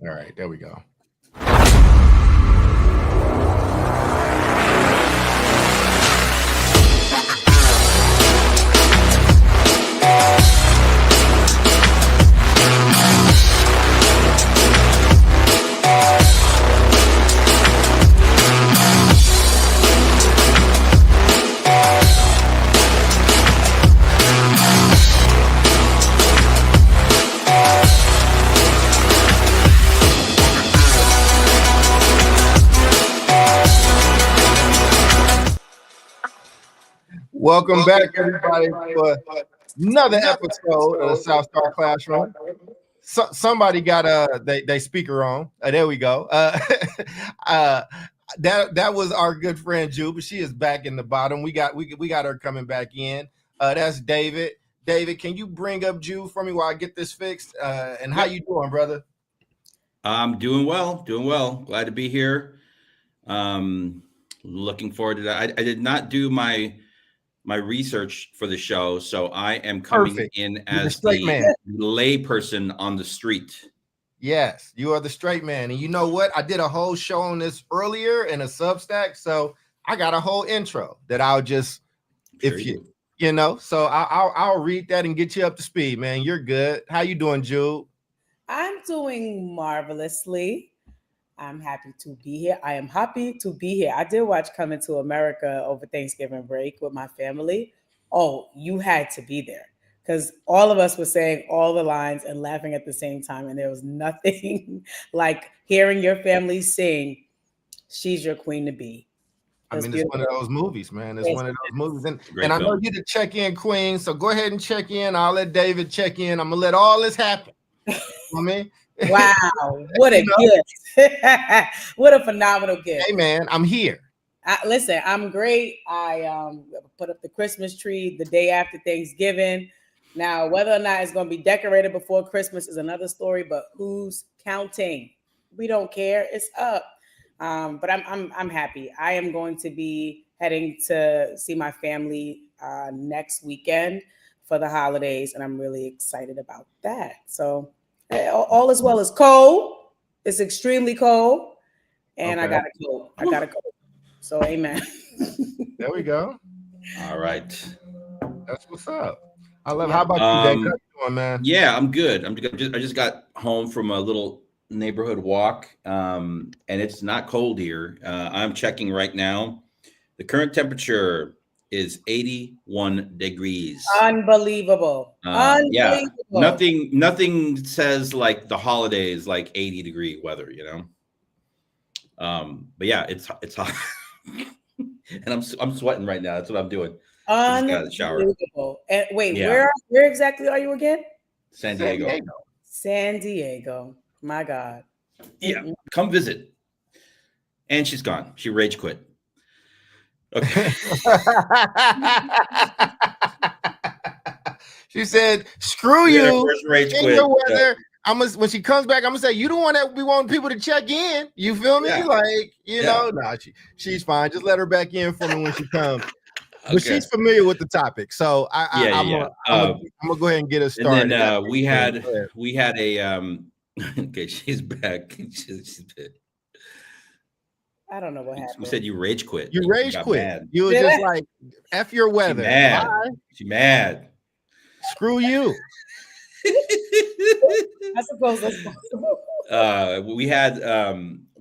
All right, there we go. Welcome back, everybody, for another episode of the South Star Classroom. Somebody got they speaker on. There we go. Uh, that was our good friend Ju, but she is back in the bottom. We got her coming back in. That's David. David, can you bring up Ju for me while I get this fixed? And how you doing, brother? I'm doing well, doing well. Glad to be here. Looking forward to that. I did not do my research for the show, so I am coming Perfect. in You're the as straight the man. lay person on the street. Yes, you are the straight man. And you know what? I did a whole show on this earlier in a Substack, so I got a whole intro that I'll just, Sure if you know, so I'll read that and get you up to speed, man. You're good. How you doing, Jude? I'm doing marvelously. I'm happy to be here. I am happy to be here. I did watch Coming to America over Thanksgiving break with my family. Oh, you had to be there because all of us were saying all the lines and laughing at the same time. And there was nothing like hearing your family sing, "She's Your Queen to Be." I mean, it's one of those movies, man. It's one of those movies. And I know you're the check-in queen, so go ahead and check in. I'll let David check in. I'm going to let all this happen. I mean, wow, what a gift. What a phenomenal gift. Hey, man, I'm here. Listen, I'm great. I put up the Christmas tree the day after Thanksgiving. Now, whether or not it's going to be decorated before Christmas is another story, but who's counting? We don't care. It's up. But I'm happy. I am going to be heading to see my family next weekend for the holidays, and I'm really excited about that. So all as well as cold. It's extremely cold, and okay. I got a cold. So amen. There we go. All right. That's what's up. I love. How about you, Dave? How you doing, man? Yeah, I'm good. I just got home from a little neighborhood walk, and it's not cold here. I'm checking right now. The current temperature is 81 degrees. Unbelievable. Unbelievable. Yeah, nothing says like the holidays like 80-degree weather, you know. But yeah, it's hot, and I'm sweating right now. That's what I'm doing. I just got out of the shower. And wait, yeah. Where exactly are you again? San Diego. San Diego. My God. Yeah, come visit. And she's gone. She rage quit. Okay. She said, "Screw you." Rage quit. Your weather. When she comes back, I'm gonna say, "You the one that we want people to check in." You feel me? Yeah. Like, you know, nah, she's fine. Just let her back in for me when she comes. Okay. But she's familiar with the topic, so I'm gonna go ahead and get us started. And then we had a okay, she's back. She's back. I don't know what happened. We said you rage quit. You rage quit. Mad. You were just like, F your weather. She mad. Screw you. I suppose that's possible. We had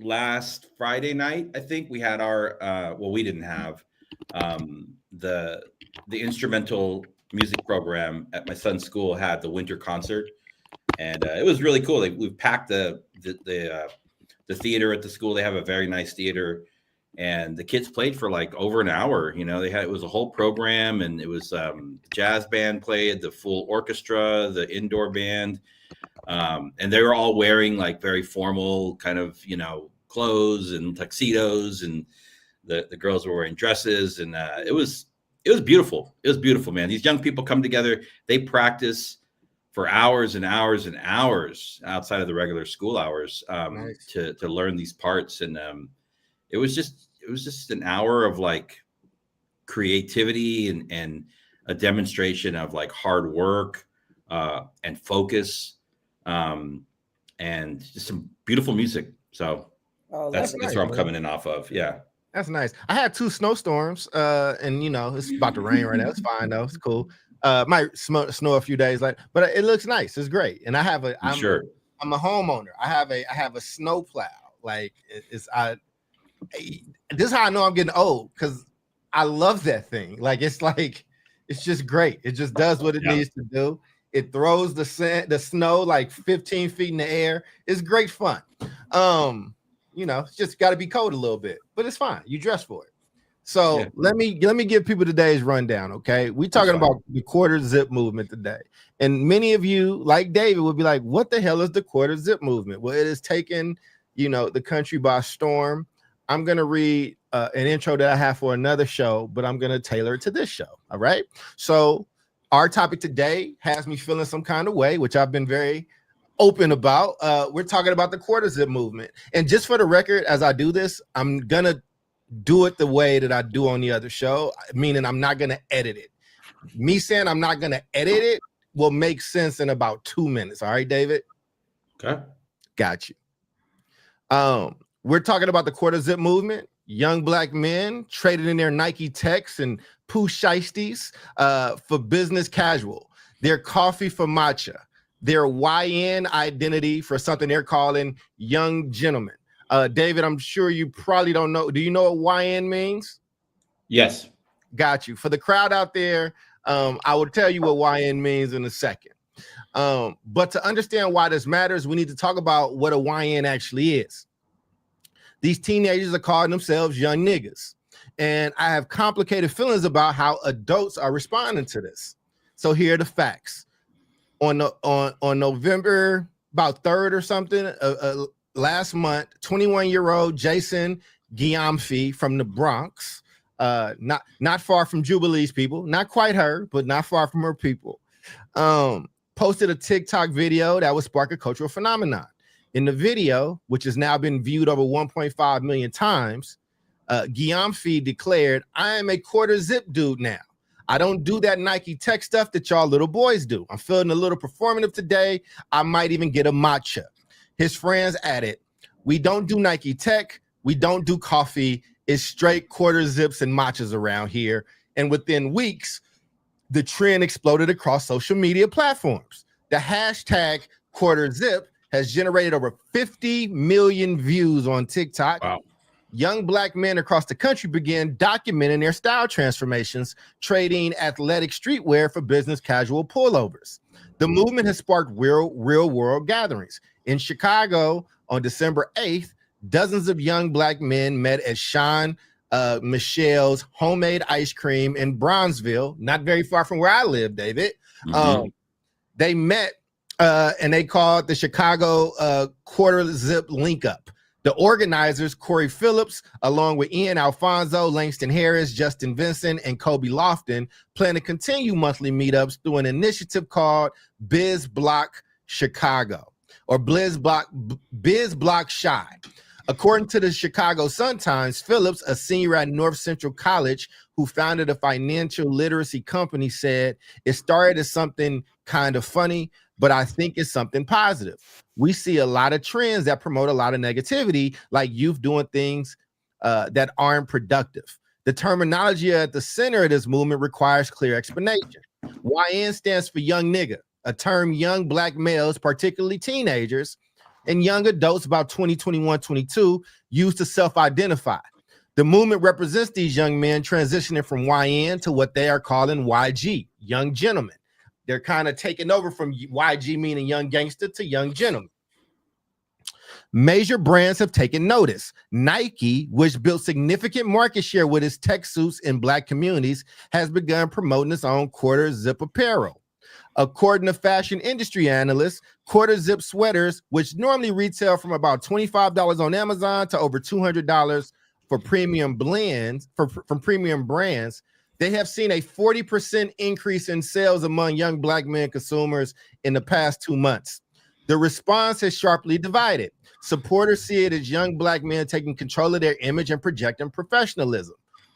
last Friday night, I think we had our we didn't have the instrumental music program at my son's school had the winter concert, and it was really cool. We've packed the theater at the school. They have a very nice theater, and the kids played for like over an hour. You know, it was a whole program, and it was jazz band played, the full orchestra, the indoor band, and they were all wearing like very formal kind of, you know, clothes and tuxedos, and the girls were wearing dresses, and it was beautiful. It was beautiful, man. These young people come together, they practice for hours and hours and hours outside of the regular school hours nice. to learn these parts. And it was just an hour of like creativity and a demonstration of like hard work and focus. and just some beautiful music. So that's lovely. where I'm man. coming in off of. Yeah. That's nice. I had 2 snowstorms, and it's about to rain right now. It's fine though. It's cool. Might snow a few days later, but it looks nice. It's great. And I'm Sure. I'm a homeowner. I have a snow plow. Like this is how I know I'm getting old, because I love that thing. It's just great. It just does what it needs to do. It throws the snow like 15 feet in the air. It's great fun. It's just got to be cold a little bit, but it's fine. You dress for it. So let me give people today's rundown. Okay, we talking about the quarter zip movement today, and many of you, like David, would be like, "What the hell is the quarter zip movement?" Well, it has taken the country by storm. I'm gonna read an intro that I have for another show, but I'm gonna tailor it to this show. All right. So our topic today has me feeling some kind of way, which I've been very open about. We're talking about the quarter zip movement, and just for the record, as I do this, I'm gonna do it the way that I do on the other show, meaning I'm not gonna edit it. Me saying I'm not gonna edit it will make sense in about 2 minutes. All right, David? Okay. Got you. We're talking about the quarter zip movement. Young black men traded in their Nike Techs and Pooh Shiesties for business casual, their coffee for matcha, their YN identity for something they're calling young gentlemen. David, I'm sure you probably don't know. Do you know what YN means? Yes. Got you. For the crowd out there, I will tell you what YN means in a second. But to understand why this matters, we need to talk about what a YN actually is. These teenagers are calling themselves young niggas. And I have complicated feelings about how adults are responding to this. So here are the facts. On November about 3rd or something, last month, 21-year-old Jason Giamfi from the Bronx, not far from Jubilee's people, not quite her, but not far from her people, posted a TikTok video that would spark a cultural phenomenon. In the video, which has now been viewed over 1.5 million times, Giamfi declared, "I am a quarter zip dude now. I don't do that Nike Tech stuff that y'all little boys do. I'm feeling a little performative today. I might even get a matcha." His friends added, "We don't do Nike Tech. We don't do coffee. It's straight quarter zips and matchas around here." And within weeks, the trend exploded across social media platforms. The hashtag quarter zip has generated over 50 million views on TikTok. Wow. Young black men across the country began documenting their style transformations, trading athletic streetwear for business casual pullovers. The movement has sparked real world gatherings. In Chicago on December 8th, dozens of young black men met at Sean Michelle's homemade ice cream in Bronzeville, not very far from where I live, David. They met and they called the Chicago quarter zip link up. The organizers, Corey Phillips, along with Ian Alfonso, Langston Harris, Justin Vincent, and Kobe Lofton, plan to continue monthly meetups through an initiative called Biz Block Chicago, or Biz Block Shy. According to the Chicago Sun-Times, Phillips, a senior at North Central College who founded a financial literacy company, said, "It started as something kind of funny, but I think it's something positive. We see a lot of trends that promote a lot of negativity, like youth doing things that aren't productive. The terminology at the center of this movement requires clear explanation. YN stands for young nigga, a term young black males, particularly teenagers, and young adults about 20, 21, 22 use to self-identify. The movement represents these young men transitioning from YN to what they are calling YG, young gentlemen. They're kind of taking over from YG, meaning young gangster, to young gentleman. Major brands have taken notice. Nike, which built significant market share with its tech suits in black communities, has begun promoting its own quarter zip apparel. According to fashion industry analysts, quarter zip sweaters, which normally retail from about $25 on Amazon to over $200 for premium blends from premium brands, they have seen a 40% increase in sales among young black men consumers in the past 2 months. The response has sharply divided. Supporters see it as young black men taking control of their image and projecting professionalism.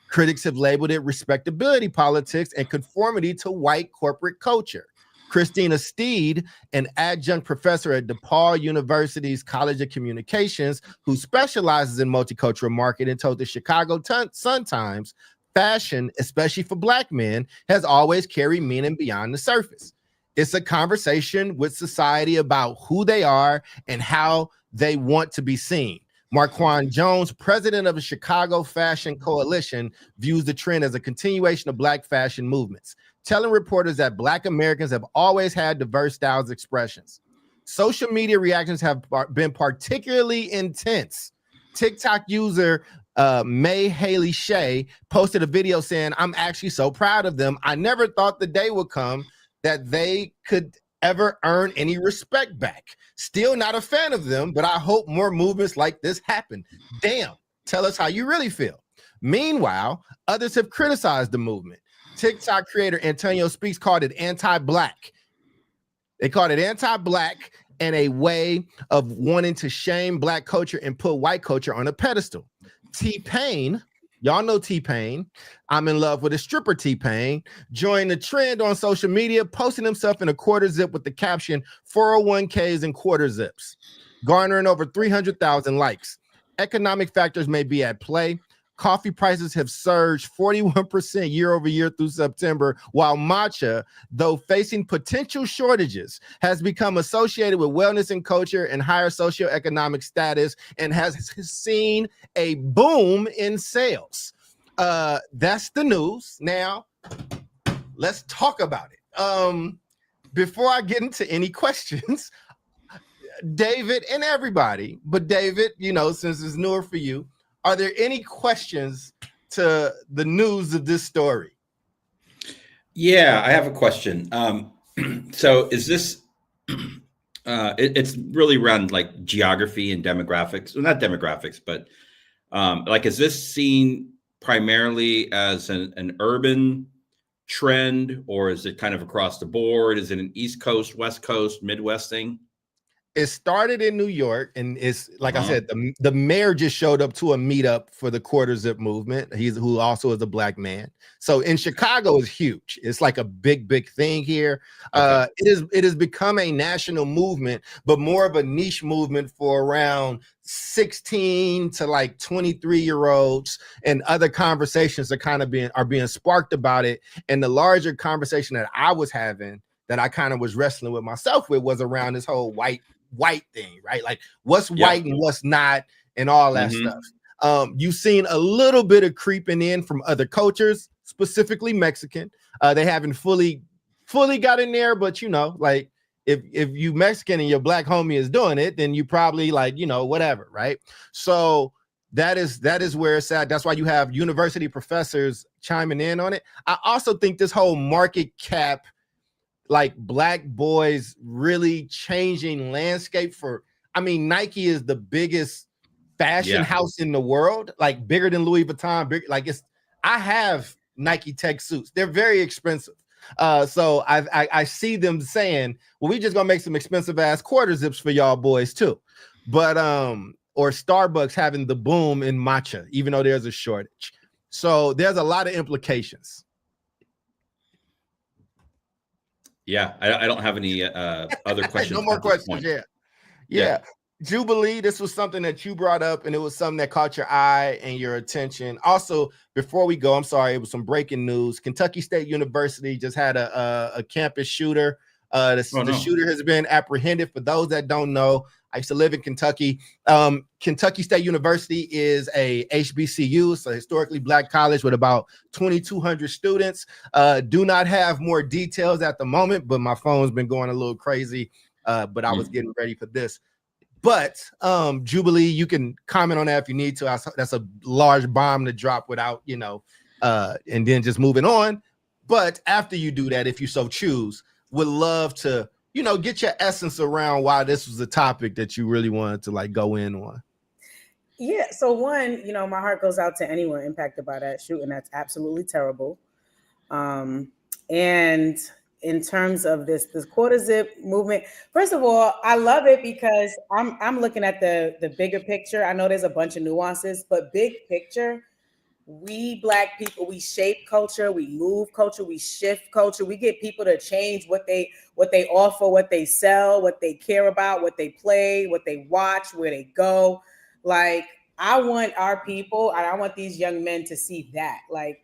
Critics have labeled it respectability politics and conformity to white corporate culture. Christina Steed, an adjunct professor at DePaul University's College of Communications, who specializes in multicultural marketing, told the Chicago Sun-Times, fashion, especially for Black men, has always carried meaning beyond the surface. It's a conversation with society about who they are and how they want to be seen. Marquand Jones, president of the Chicago Fashion Coalition, views the trend as a continuation of Black fashion movements, telling reporters that Black Americans have always had diverse styles expressions. Social media reactions have been particularly intense. TikTok user May Haley Shea posted a video saying, "I'm actually so proud of them. I never thought the day would come that they could ever earn any respect back. Still not a fan of them, but I hope more movements like this happen. Damn, tell us how you really feel." Meanwhile, others have criticized the movement. TikTok creator Antonio Speaks called it anti-Black. They called it anti-Black and a way of wanting to shame Black culture and put white culture on a pedestal. T-Pain, y'all know T-Pain, I'm in love with a stripper T-Pain, joined the trend on social media, posting himself in a quarter zip with the caption 401ks and quarter zips, garnering over 300,000 likes. Economic factors may be at play. Coffee prices have surged 41% year over year through September, while matcha, though facing potential shortages, has become associated with wellness and culture and higher socioeconomic status and has seen a boom in sales. That's the news. Now, let's talk about it. Before I get into any questions, David and everybody, but David, you know, since it's newer for you, are there any questions to the news of this story? Yeah, I have a question. So is this, it's really around like geography and demographics, well, not demographics, but like, is this seen primarily as an urban trend, or is it kind of across the board? Is it an East Coast, West Coast, Midwest thing? It started in New York, and it's like I said, the mayor just showed up to a meetup for the quarter zip movement. Who also is a Black man. So in Chicago is huge. It's like a big thing here. Okay. It has become a national movement, but more of a niche movement for around 16 to like 23-year-olds, and other conversations are kind of being sparked about it. And the larger conversation that I was having, that I kind of was wrestling with myself with, was around this whole white thing, right? Like what's white and what's not, and all that stuff. You've seen a little bit of creeping in from other cultures, specifically Mexican. They haven't fully got in there, but you know, like if you Mexican and your Black homie is doing it, then you probably like, you know, whatever, right? So that is where it's at. That's why you have university professors chiming in on it. I also think this whole market cap, like Black boys really changing landscape for, I mean, Nike is the biggest fashion house in the world, like bigger than Louis Vuitton. Big, like I have Nike tech suits. They're very expensive. So I see them saying, well, we just gonna make some expensive ass quarter zips for y'all boys too. But or Starbucks having the boom in matcha, even though there's a shortage. So there's a lot of implications. Yeah, I don't have any other questions. No more questions. Yeah. Jubilee, this was something that you brought up, and it was something that caught your eye and your attention. Also, before we go, I'm sorry, it was some breaking news. Kentucky State University just had a campus shooter. The shooter has been apprehended. For those that don't know, I used to live in Kentucky. Kentucky State University is a HBCU, so historically Black college with about 2,200 students. Do not have more details at the moment, but my phone's been going a little crazy. But I was getting ready for this. But Jubilee, you can comment on that if you need to. That's a large bomb to drop without, you know, and then just moving on. But after you do that, if you so choose, would love to, you know, get your essence around why this was a topic that you really wanted to like go in on. Yeah. So one, you know, my heart goes out to anyone impacted by that shooting. That's absolutely terrible. And in terms of this quarter zip movement, first of all, I love it because I'm looking at the bigger picture. I know there's a bunch of nuances, but big picture, we Black people, we shape culture, we move culture, we shift culture. We get people to change what they offer, what they sell, what they care about, what they play, what they watch, where they go. Like, I want our people, and I want these young men to see that. Like,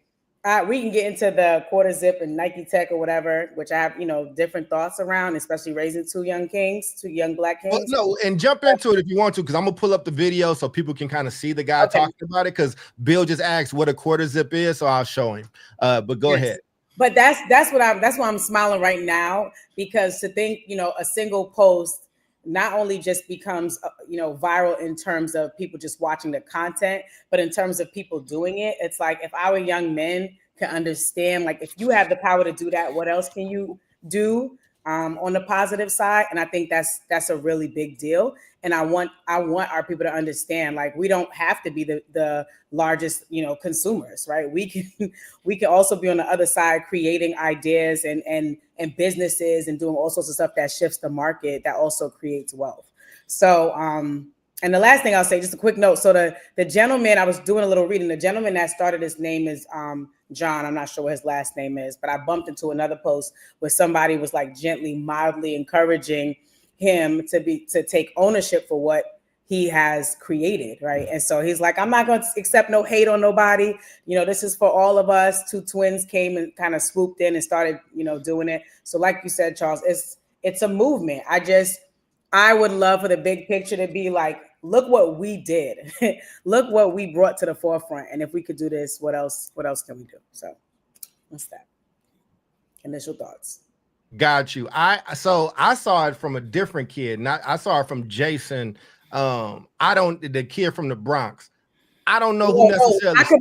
we can get into the quarter zip and Nike Tech or whatever, which I have, different thoughts around, especially raising two young Black Well, kings. no, and jump into it if you want to, because I'm gonna pull up the video so people can kind of see the guy Okay. talking about it. Because Bill just asked what a quarter zip is, so I'll show him. But go ahead. But that's why I'm smiling right now, because to think, a single post not only just becomes viral in terms of people just watching the content, but in terms of people doing it. It's like, if our young men can understand, like, if you have the power to do that, what else can you do on the positive side? And I think that's a really big deal. And I want our people to understand, like, we don't have to be the largest, consumers, right? We can also be on the other side, creating ideas and businesses and doing all sorts of stuff that shifts the market, that also creates wealth. So, and the last thing I'll say, just a quick note. So the gentleman, I was doing a little reading, the gentleman that started, his name is John. I'm not sure what his last name is, but I bumped into another post where somebody was like gently, mildly encouraging him to take ownership for what he has created, right? And so he's like, I'm not going to accept no hate on nobody. This is for all of us. Two twins came and kind of swooped in and started, doing it. So like you said, Charles, it's a movement. I would love for the big picture to be like, look what we did. Look what we brought to the forefront. And if we could do this, what else can we do? So what's that? Initial thoughts. Got you. I saw it from a different kid. I saw it from Jason. The kid from the Bronx. I don't know who necessarily. I could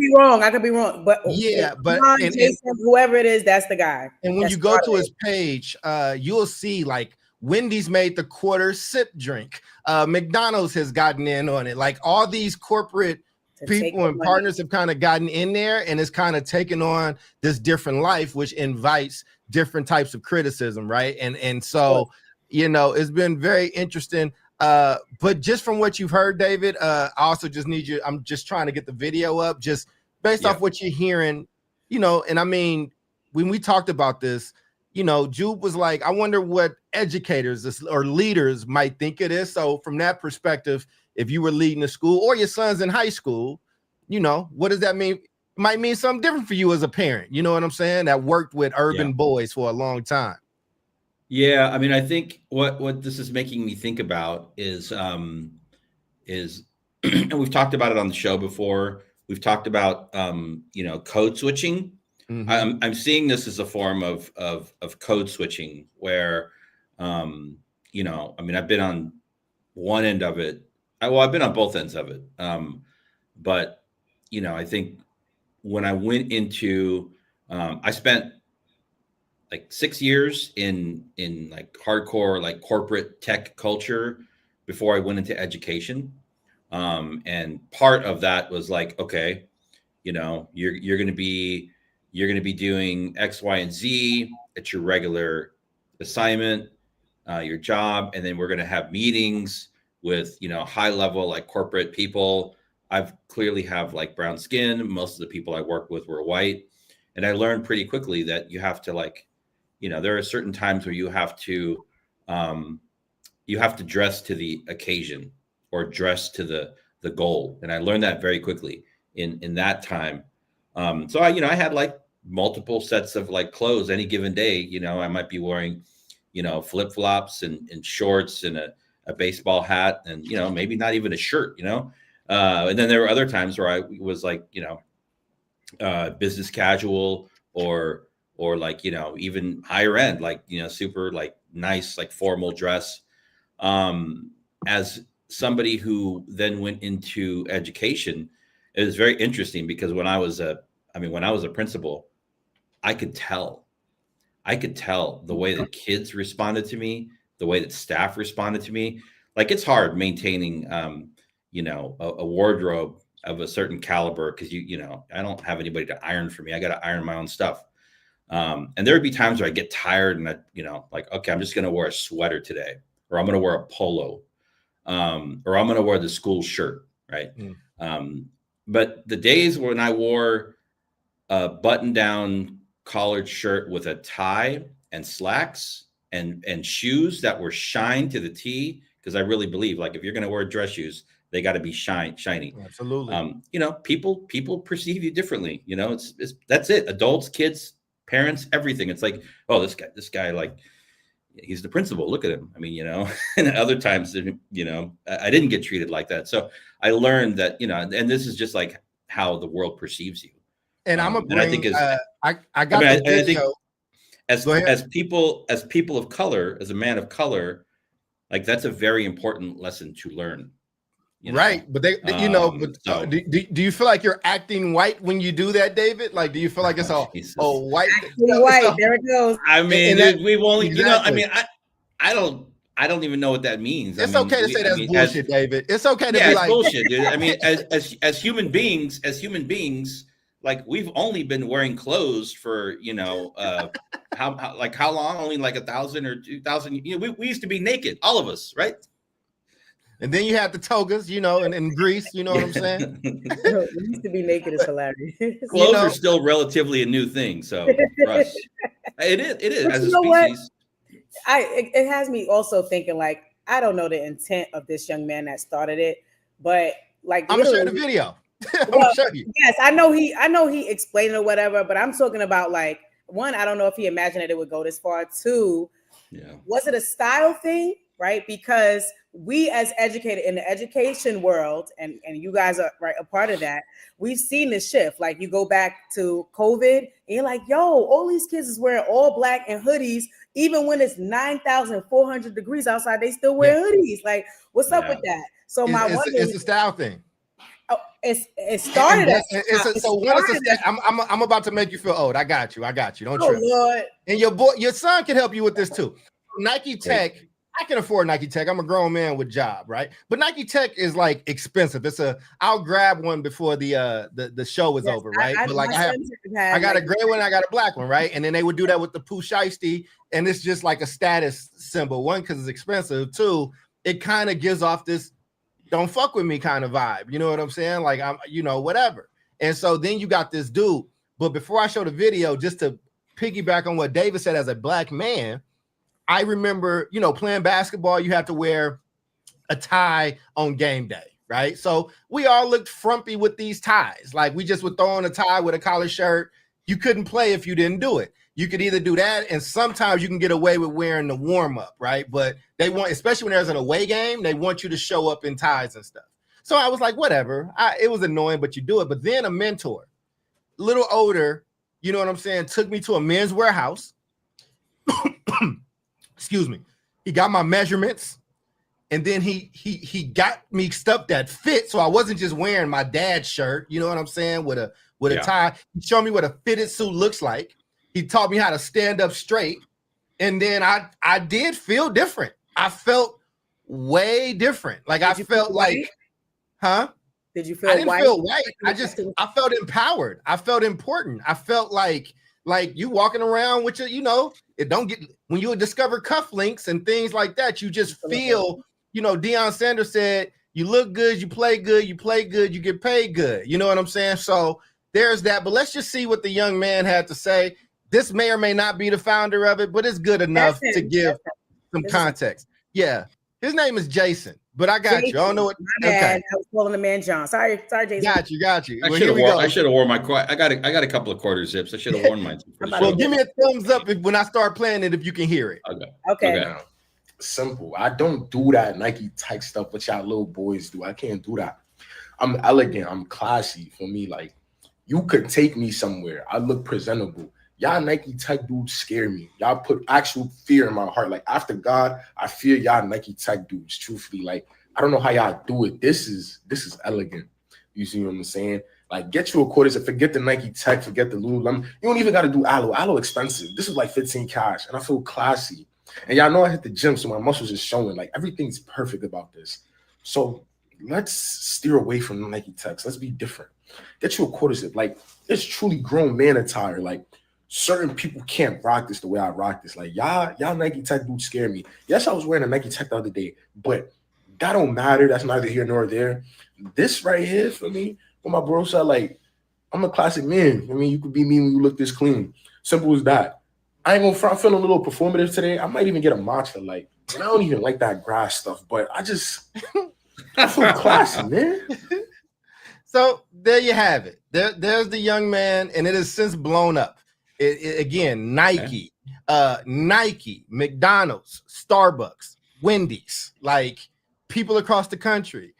be wrong. But yeah, but Jason, whoever it is, that's the guy. And when you go to his page, you'll see like Wendy's made the quarter sip drink. McDonald's has gotten in on it. Like, all these corporate people and partners have kind of gotten in there, and it's kind of taken on this different life, which invites different types of criticism, right? And so, it's been very interesting. But just from what you've heard, David, I also just need you. I'm just trying to get the video up, just based off what you're hearing, and I mean, when we talked about this, Jude was like, I wonder what educators or leaders might think of this. So from that perspective, if you were leading a school or your son's in high school, what does that mean? Might mean something different for you as a parent. You know what I'm saying? That worked with urban boys for a long time. Yeah, I mean, I think what this is making me think about is and we've talked about it on the show before. We've talked about code switching. Mm-hmm. I'm seeing this as a form of code switching where I mean, I've been on one end of it. I've been on both ends of it. But I think when I went into I spent like 6 years in like hardcore, like corporate tech culture before I went into education. And part of that was like, okay, you're going to be doing X, Y, and Z at your regular assignment, your job. And then we're going to have meetings with, high level, like corporate people. I've clearly have like brown skin. Most of the people I work with were white. And I learned pretty quickly that you have to like, there are certain times where you have to dress to the occasion or dress to the goal. And I learned that very quickly in that time. So I had like multiple sets of like clothes any given day. I might be wearing, flip-flops and shorts and a baseball hat and, maybe not even a shirt, and then there were other times where I was like, business casual or like, even higher end, like, super like nice, like formal dress. As somebody who then went into education, it was very interesting because when I was a principal, I could tell the way that kids responded to me, the way that staff responded to me. Like, it's hard maintaining, a wardrobe of a certain caliber because I don't have anybody to iron for me. I got to iron my own stuff. And there would be times where I get tired and like, okay, I'm just going to wear a sweater today, or I'm going to wear a polo, or I'm going to wear the school shirt. Right. But the days when I wore a button-down collared shirt with a tie and slacks and shoes that were shined to the T, because I really believe, like, if you're going to wear dress shoes, they got to be shiny. Absolutely. You know, people perceive you differently. You know, it's that's it. Adults, kids, parents, everything. It's like, oh, this guy, like, he's the principal. Look at him. I mean, you know, and other times, you know, I didn't get treated like that. So I learned that, you know, and this is just like how the world perceives you. And I'm gonna bring. And I think I got the video. I think as people of color, as a man of color, like, that's a very important lesson to learn. You know? Right, but you know, but so, do you feel like you're acting white when you do that, David? Like, do you feel like it's all white? White, there it goes. I mean, we've only, you know, I mean, I don't even know what that means. It's okay to say that's bullshit, David. It's okay to be like bullshit, dude. I mean, as human beings, like, we've only been wearing clothes for, you know, how long? Only like 1,000 or 2,000. You know, we used to be naked, all of us, right? And then you had the togas, you know, and in Greece, you know what I'm saying? We used to be naked is hilarious. Clothes are still relatively a new thing, so for us, it is as a species. It has me also thinking, like, I don't know the intent of this young man that started it, but like, I'm gonna show you the video. I'm gonna show you. Yes, I know he explained it or whatever, but I'm talking about, like, one, I don't know if he imagined that it would go this far. Two, was it a style thing, right? Because we, as educated in the education world, and you guys are a part of that, we've seen this shift. Like, you go back to COVID and you're like, yo, all these kids is wearing all black and hoodies, even when it's 9,400 degrees outside, they still wear hoodies. Like, what's up with that? So it's a style thing. Oh, it started. I'm about to make you feel old. I got you. Don't trip. Lord. And your son can help you with this too. Nike Tech. I can afford Nike Tech. I'm a grown man with job, right? But Nike Tech is like expensive. I'll grab one before the show is over, right? But like I got a gray one, I got a black one, right? And then they would do that with the Shiesties, and it's just like a status symbol. One, because it's expensive. Two, it kind of gives off this don't fuck with me kind of vibe. You know what I'm saying? Like, I'm, you know, whatever. And so then you got this dude. But before I show the video, just to piggyback on what David said, as a black man, I remember, you know, playing basketball, you had to wear a tie on game day, right? So we all looked frumpy with these ties. Like, we just would throw on a tie with a collar shirt. You couldn't play if you didn't do it. You could either do that, and sometimes you can get away with wearing the warm-up, right? But they want, especially when there's an away game, they want you to show up in ties and stuff. So I was like, whatever. It was annoying, but you do it. But then a mentor, a little older, you know what I'm saying, took me to a Men's Warehouse. Excuse me. He got my measurements, and then he got me stuff that fit, so I wasn't just wearing my dad's shirt, you know what I'm saying, with a tie. He showed me what a fitted suit looks like. He taught me how to stand up straight, and then I did feel different. I felt way different. Like, I felt like, huh? Did you feel? I didn't feel white. I felt empowered. I felt important. I felt like you walking around with your, you know, it don't get, when you discover cufflinks and things like that, you just feel, you know, Deion Sanders said, you look good, you play good, you get paid good. You know what I'm saying? So there's that. But let's just see what the young man had to say. This may or may not be the founder of it, but it's good enough to give some context. Yeah. His name is Jason, but I got you. I don't know what. Okay. I was calling the man John. Sorry, Jason. Got you. I should have worn my. I got a couple of quarter zips. I should have worn mine. Well, give me a thumbs up when I start playing it, if you can hear it. Okay. Now, simple. I don't do that Nike type stuff, what y'all little boys do. I can't do that. I'm elegant. I'm classy. For me, like, you could take me somewhere. I look presentable. Y'all Nike Tech dudes scare me. Y'all put actual fear in my heart. Like, after God, I fear y'all Nike Tech dudes, truthfully. Like, I don't know how y'all do it. This is elegant. You see what I'm saying? Like, get you a quarter zip. Forget the Nike Tech. Forget the Lululemon. You don't even got to do aloe. Aloe expensive. This is like 15 cash, and I feel classy. And y'all know I hit the gym, so my muscles is showing. Like, everything's perfect about this. So let's steer away from the Nike Techs. Let's be different. Get you a quarter zip. Like, it's truly grown man attire. Like, certain people can't rock this the way I rock this. Like, y'all Nike Tech dudes scare me. Yes, I was wearing a Nike Tech the other day, but that don't matter. That's neither here nor there. This right here, for me, But my bro said, like, I'm a classic man. I mean, you could be me when you look this clean. Simple as that. I ain't gonna front. I'm feeling a little performative today. I might even get a matcha, like, and I don't even like that grass stuff, but I feel classy, man. So there you have it. There's the young man, and it has since blown up. Again, Nike, Nike, McDonald's, Starbucks, Wendy's, like people across the country.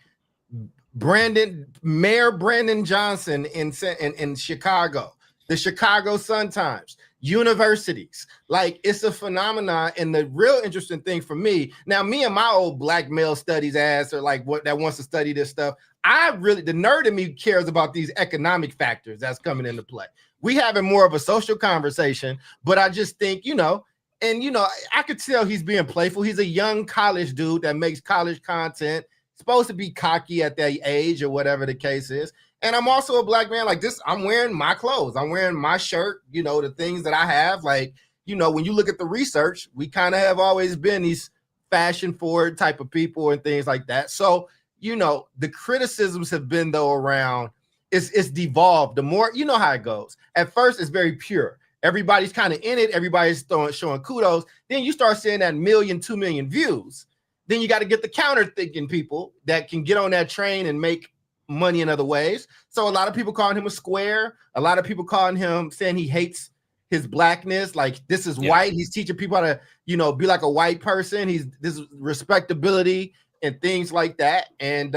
Mayor Brandon Johnson in Chicago, the Chicago Sun-Times, universities. Like, it's a phenomenon. And the real interesting thing for me, now, me and my old black male studies ass are like what that wants to study this stuff. The nerd in me cares about these economic factors that's coming into play. We having more of a social conversation, but I just think, I could tell he's being playful. He's a young college dude that makes college content, supposed to be cocky at that age or whatever the case is. And I'm also a black man like this. I'm wearing my clothes. I'm wearing my shirt, the things that I have. Like, when you look at the research, we kind of have always been these fashion forward type of people and things like that. So, the criticisms have been though around it's devolved. The more, how it goes. At first, it's very pure. Everybody's kind of in it. Everybody's showing kudos. Then you start seeing that 1 million, 2 million views. Then you got to get the counter thinking people that can get on that train and make money in other ways. So a lot of people calling him a square. A lot of people calling him, saying he hates his blackness. Like, this is white. He's teaching people how to, be like a white person. This is respectability and things like that. And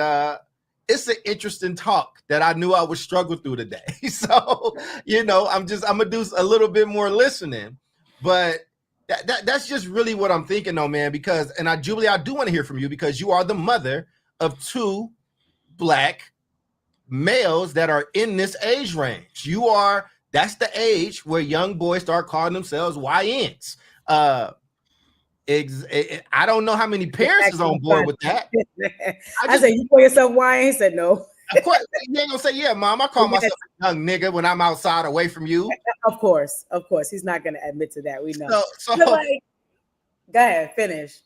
it's an interesting talk that I knew I would struggle through today. So, I'm gonna do a little bit more listening, but that's just really what I'm thinking though, man, because, Julie, I do want to hear from you because you are the mother of 2 black males that are in this age range. That's the age where young boys start calling themselves YNs. I don't know how many parents is on board with that. I said, you call yourself YN? He said, no. Of course, you ain't gonna say, yeah, mom, I call myself a young nigga when I'm outside away from you. Of course. He's not gonna admit to that. We know. So go ahead, finish.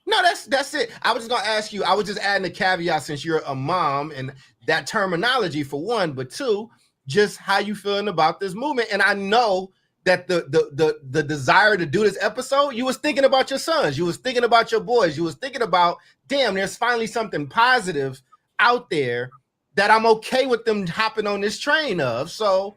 No, that's it. I was just gonna ask you. I was just adding a caveat since you're a mom and that terminology for one, but 2, just how you feeling about this movement. And I know that the desire to do this episode, you was thinking about your sons, you was thinking about your boys, you was thinking about, damn, there's finally something positive out there that I'm okay with them hopping on this train of. So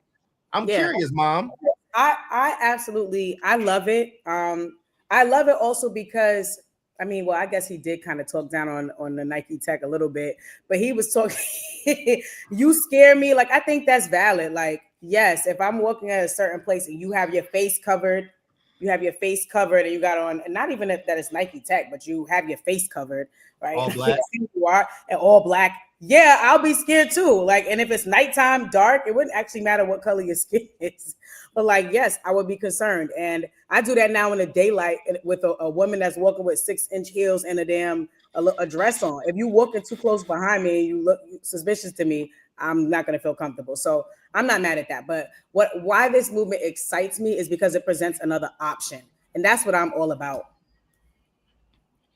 I'm curious, Mom. I absolutely, I love it. I love it also because, I guess he did kind of talk down on the Nike Tech a little bit, but he was talking, you scare me. Like, I think that's valid. Like, yes, if I'm walking at a certain place and you have your face covered, and you got on, and not even that it's Nike Tech, but you have your face covered, right? All black. You are, and all black. Yeah, I'll be scared too. Like, and if it's nighttime, dark, it wouldn't actually matter what color your skin is. But like, yes, I would be concerned. And I do that now in the daylight with a woman that's walking with 6-inch heels and a dress on. If you walking too close behind me and you look suspicious to me, I'm not going to feel comfortable. So I'm not mad at that. But why this movement excites me is because it presents another option. And that's what I'm all about.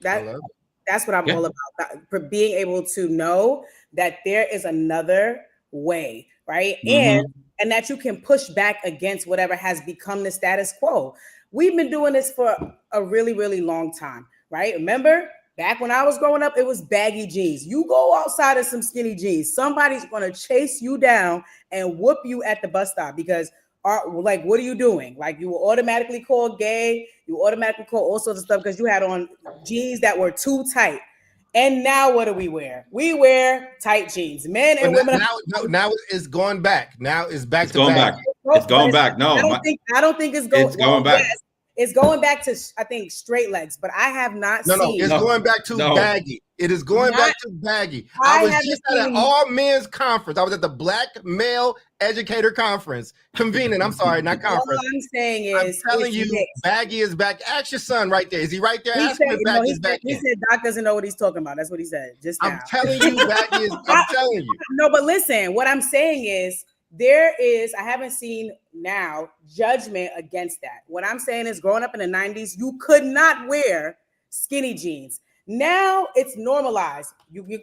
That's what I'm all about. For being able to know that there is another way, right? Mm-hmm. And that you can push back against whatever has become the status quo. We've been doing this for a really, really long time, right? Remember, back when I was growing up, it was baggy jeans. You go outside of some skinny jeans, somebody's going to chase you down and whoop you at the bus stop because, like, what are you doing? Like, you were automatically called gay. You automatically called all sorts of stuff because you had on jeans that were too tight. And now what do we wear? We wear tight jeans, men and women. Now it's going back. Now it's back. It's going back. It's going back. No, I don't think it's going. It's going back. Yes, it's going back to, I think, straight legs, but I have not seen. No, it's going back to baggy. It is going back to baggy. I was just at an all men's conference. I was at the Black Male Educator Conference. Convening. I'm sorry, not conference. All I'm saying is, I'm telling you, mixed. Baggy is back. Ask your son right there. Is he right there? Ask him if baggy is back. He said Doc doesn't know what he's talking about. That's what he said. Just now. I'm telling you, baggy is. I'm telling you. No, but listen, what I'm saying is, I haven't seen now judgment against that. What I'm saying is, growing up in the 90s, you could not wear skinny jeans. Now it's normalized.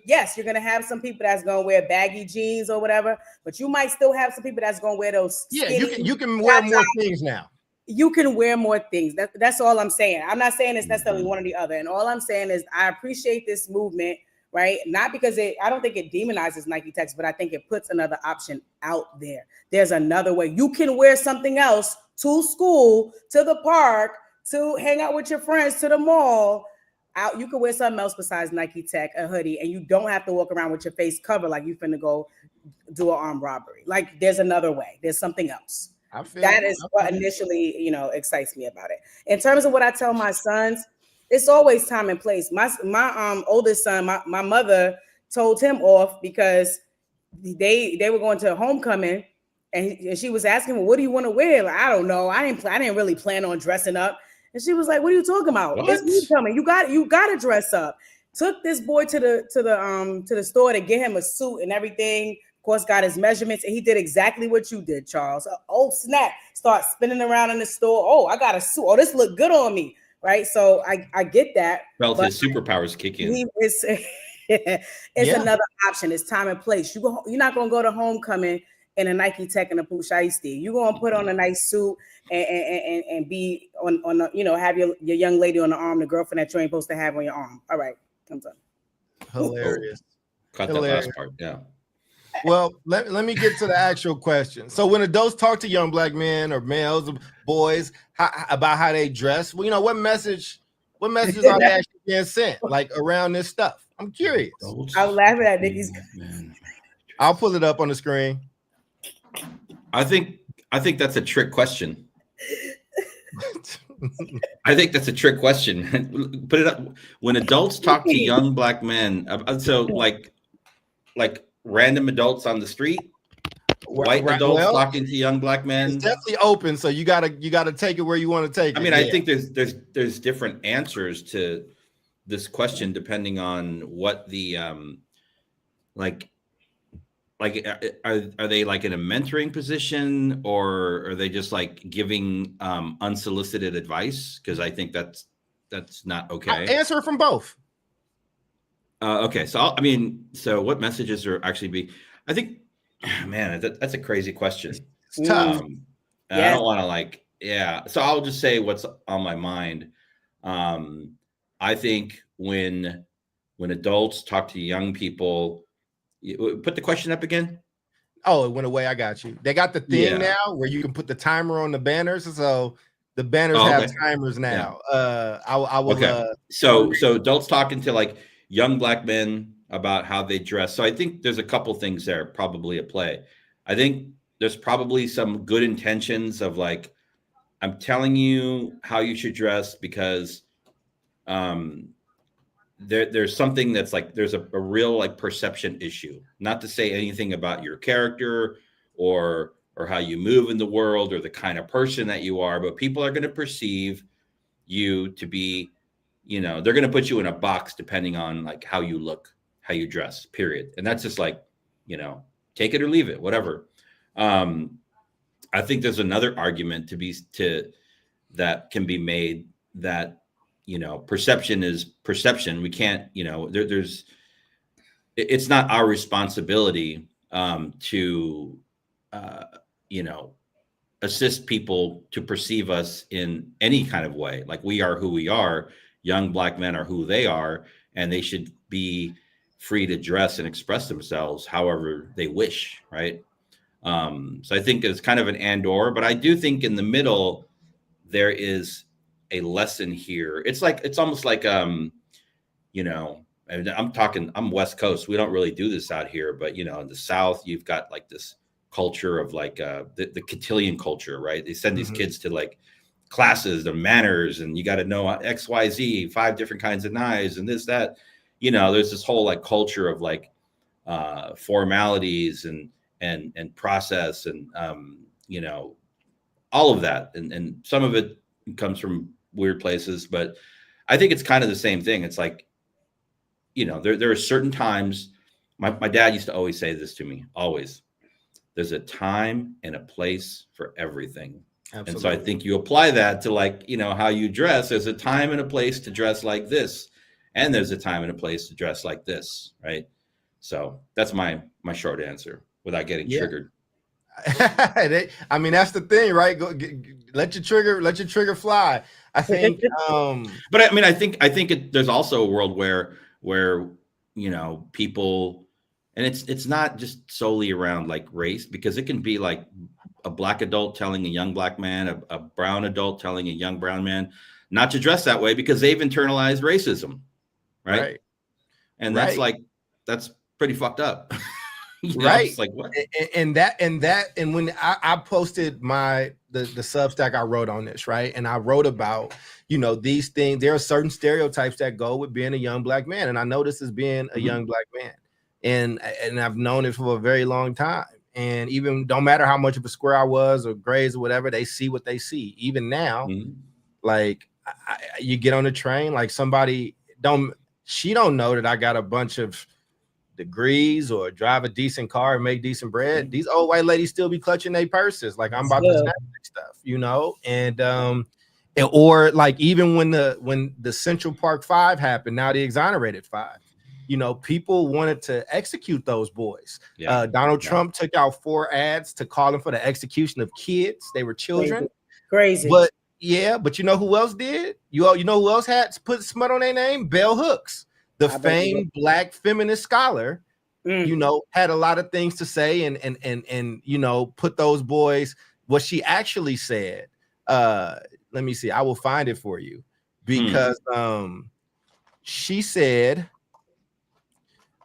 Yes, you're gonna have some people that's gonna wear baggy jeans or whatever, but you might still have some people that's gonna wear those. Yeah, you can wear more things now. You can wear more things. That's all I'm saying. I'm not saying it's necessarily one or the other. And all I'm saying is I appreciate this movement, right? Not because I don't think it demonizes Nike Techs, but I think it puts another option out there. There's another way. You can wear something else to school, to the park, to hang out with your friends, to the mall. Out, you can wear something else besides Nike Tech, a hoodie, and you don't have to walk around with your face covered like you finna go do an armed robbery. Like there's another way. There's something else. That is what initially, excites me about it. In terms of what I tell my sons, it's always time and place. My oldest son, my mother told him off because they were going to homecoming, and she was asking him, "What do you want to wear?" Like, I don't know. I didn't really plan on dressing up. And she was like, "What are you talking about? What? It's homecoming. You got to dress up." Took this boy to the store to get him a suit and everything. Of course, got his measurements, and he did exactly what you did, Charles. Oh snap! Start spinning around in the store. Oh, I got a suit. Oh, this look good on me, right? So I get that. Felt his superpowers kick in. It's another option. It's time and place. You're not gonna go to homecoming in a Nike Tech and a Shiesties. You're gonna put on a nice suit and be on have your young lady on the arm, the girlfriend that you ain't supposed to have on your arm. All right, comes on. Hilarious. Cut that last part. Yeah. Well, let me get to the actual question. So when adults talk to young black men or males or boys about how they dress, well, what messages are they actually being sent like around this stuff? I'm curious. I was laughing at Nikki's. I'll pull it up on the screen. I think that's a trick question. I think that's a trick question. Put it up. When adults talk to young black men, so like random adults on the street, white adults talking to young black men. It's definitely open, so you gotta take it where you want to take it. I mean, I think there's different answers to this question depending on what the are they like in a mentoring position, or are they just like giving unsolicited advice? Because I think that's not okay. Answer from both. Okay, so so what messages are actually I think, man, that's a crazy question. It's tough. I don't want to so I'll just say what's on my mind. I think when adults talk to young people, put the question up again. Oh, it went away. I got you. They got the thing now where you can put the timer on the banners. So the banners have timers now. Yeah. I will. Okay. So adults talking to like young black men about how they dress. So I think there's a couple things there probably at play. I think there's probably some good intentions of like, I'm telling you how you should dress because there's something that's like, there's a real like perception issue, not to say anything about your character or how you move in the world or the kind of person that you are, but people are going to perceive you to be, they're going to put you in a box depending on like how you look, how you dress, period. And that's just like, take it or leave it, whatever. I think there's another argument that can be made that, perception is perception. We can't, it's not our responsibility to, assist people to perceive us in any kind of way. Like we are who we are. Young black men are who they are, and they should be free to dress and express themselves however they wish, right? So I think it's kind of an and/or, but I do think in the middle there is a lesson here. It's almost like I'm West Coast. We don't really do this out here, but in the South, you've got like this culture of like the cotillion culture, right? They send these kids to like classes and manners, and you got to know XYZ, 5 different kinds of knives and this, that, there's this whole like culture of like formalities and process and all of that. And some of it comes from weird places, but I think it's kind of the same thing. It's like, there are certain times, my dad used to always say this to me, always, there's a time and a place for everything. Absolutely. And so I think you apply that to like, how you dress. There's a time and a place to dress like this. and there's a time and a place to dress like this, right? So that's my short answer without getting triggered. I mean, that's the thing, right? Let your trigger fly. I think but I mean, I think there's also a world where you know, people, and it's not just solely around like race, because it can be like a black adult telling a young black man, a brown adult telling a young brown man not to dress that way because they've internalized racism, right? And that's pretty fucked up. You know, right. it's like what? And when I posted the Substack I wrote on this, right? And I wrote about, you know, these things. There are certain stereotypes that go with being a young black man. And I know this as being a young black man. And I've known it for a very long time. And even don't matter how much of a square I was or grades or whatever, they see what they see. Even now, like you get on the train, like she don't know that I got a bunch of degrees or drive a decent car and make decent bread. These old white ladies still be clutching their purses like I'm about to snap stuff, you know. And or like even when the Central Park 5 happened, now the exonerated 5, you know, people wanted to execute those boys. Donald Trump took out 4 ads to call them for the execution of kids. They were children. Crazy. But you know who else did? You know who else had put smut on their name? Bell Hooks, the famed black feminist scholar, you know, had a lot of things to say and you know, put those boys. What she actually said, let me see, I will find it for you, because she said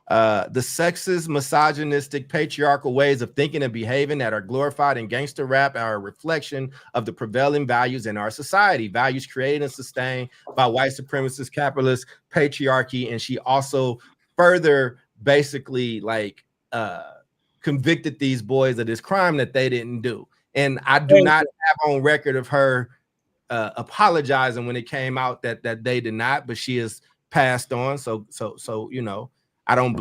the sexist, misogynistic, patriarchal ways of thinking and behaving that are glorified in gangster rap are a reflection of the prevailing values in our society, values created and sustained by white supremacist, capitalist patriarchy. And she also further basically like convicted these boys of this crime that they didn't do. And I do not have on record of her apologizing when it came out that they did not, but she has passed on. So you know, I don't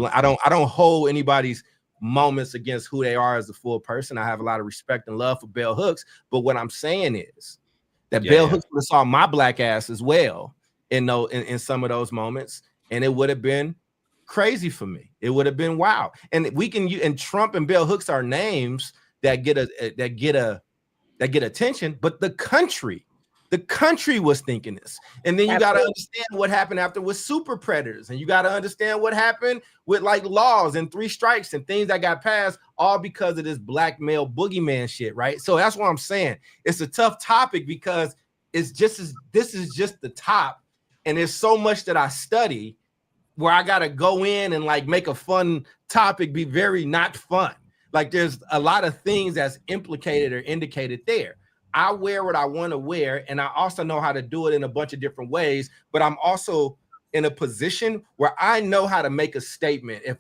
hold anybody's moments against who they are as a full person. I have a lot of respect and love for Bell Hooks, but what I'm saying is that Bell Hooks would have saw my black ass as well in some of those moments, and it would have been crazy for me. It would have been wow. And and Trump and Bell Hooks are names that get attention, but the country was thinking this. And then you got to understand what happened after with super predators, and you got to understand what happened with like laws and 3 strikes and things that got passed, all because of this black male boogeyman shit, right? So that's what I'm saying. It's a tough topic because this is just the top, and there's so much that I study where I got to go in and like make a fun topic be very not fun. Like there's a lot of things that's implicated or indicated there. I wear what I want to wear, and I also know how to do it in a bunch of different ways, but I'm also in a position where I know how to make a statement. If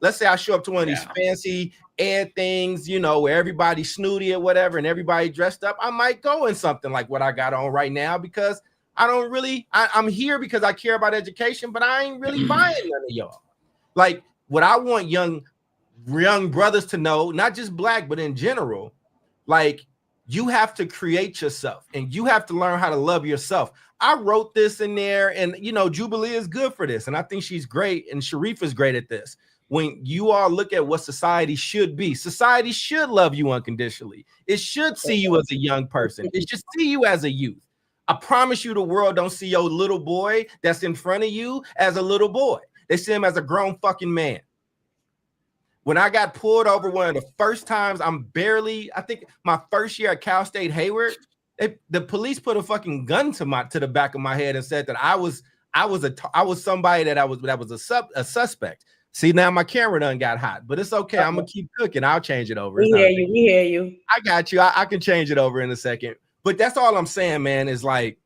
let's say I show up to one of these fancy ad things, you know, where everybody's snooty or whatever and everybody dressed up, I might go in something like what I got on right now, because I'm here because I care about education, but I ain't really buying none of y'all. Like what I want young brothers to know, not just black, but in general, like you have to create yourself and you have to learn how to love yourself. I wrote this in there, and you know, Jubilee is good for this, and I think she's great, and Sharif is great at this. When you all look at what society should be, society should love you unconditionally. It should see you as a young person. It should see you as a youth. I promise you the world don't see your little boy that's in front of you as a little boy. They see him as a grown fucking man. When I got pulled over one of the first times, I think my first year at Cal State Hayward, the police put a fucking gun to the back of my head and said that I was somebody that was a suspect. See, now my camera done got hot, but it's okay. I'm gonna keep cooking. I'll change it over. We hear you. I got you. I can change it over in a second. But that's all I'm saying, man, is like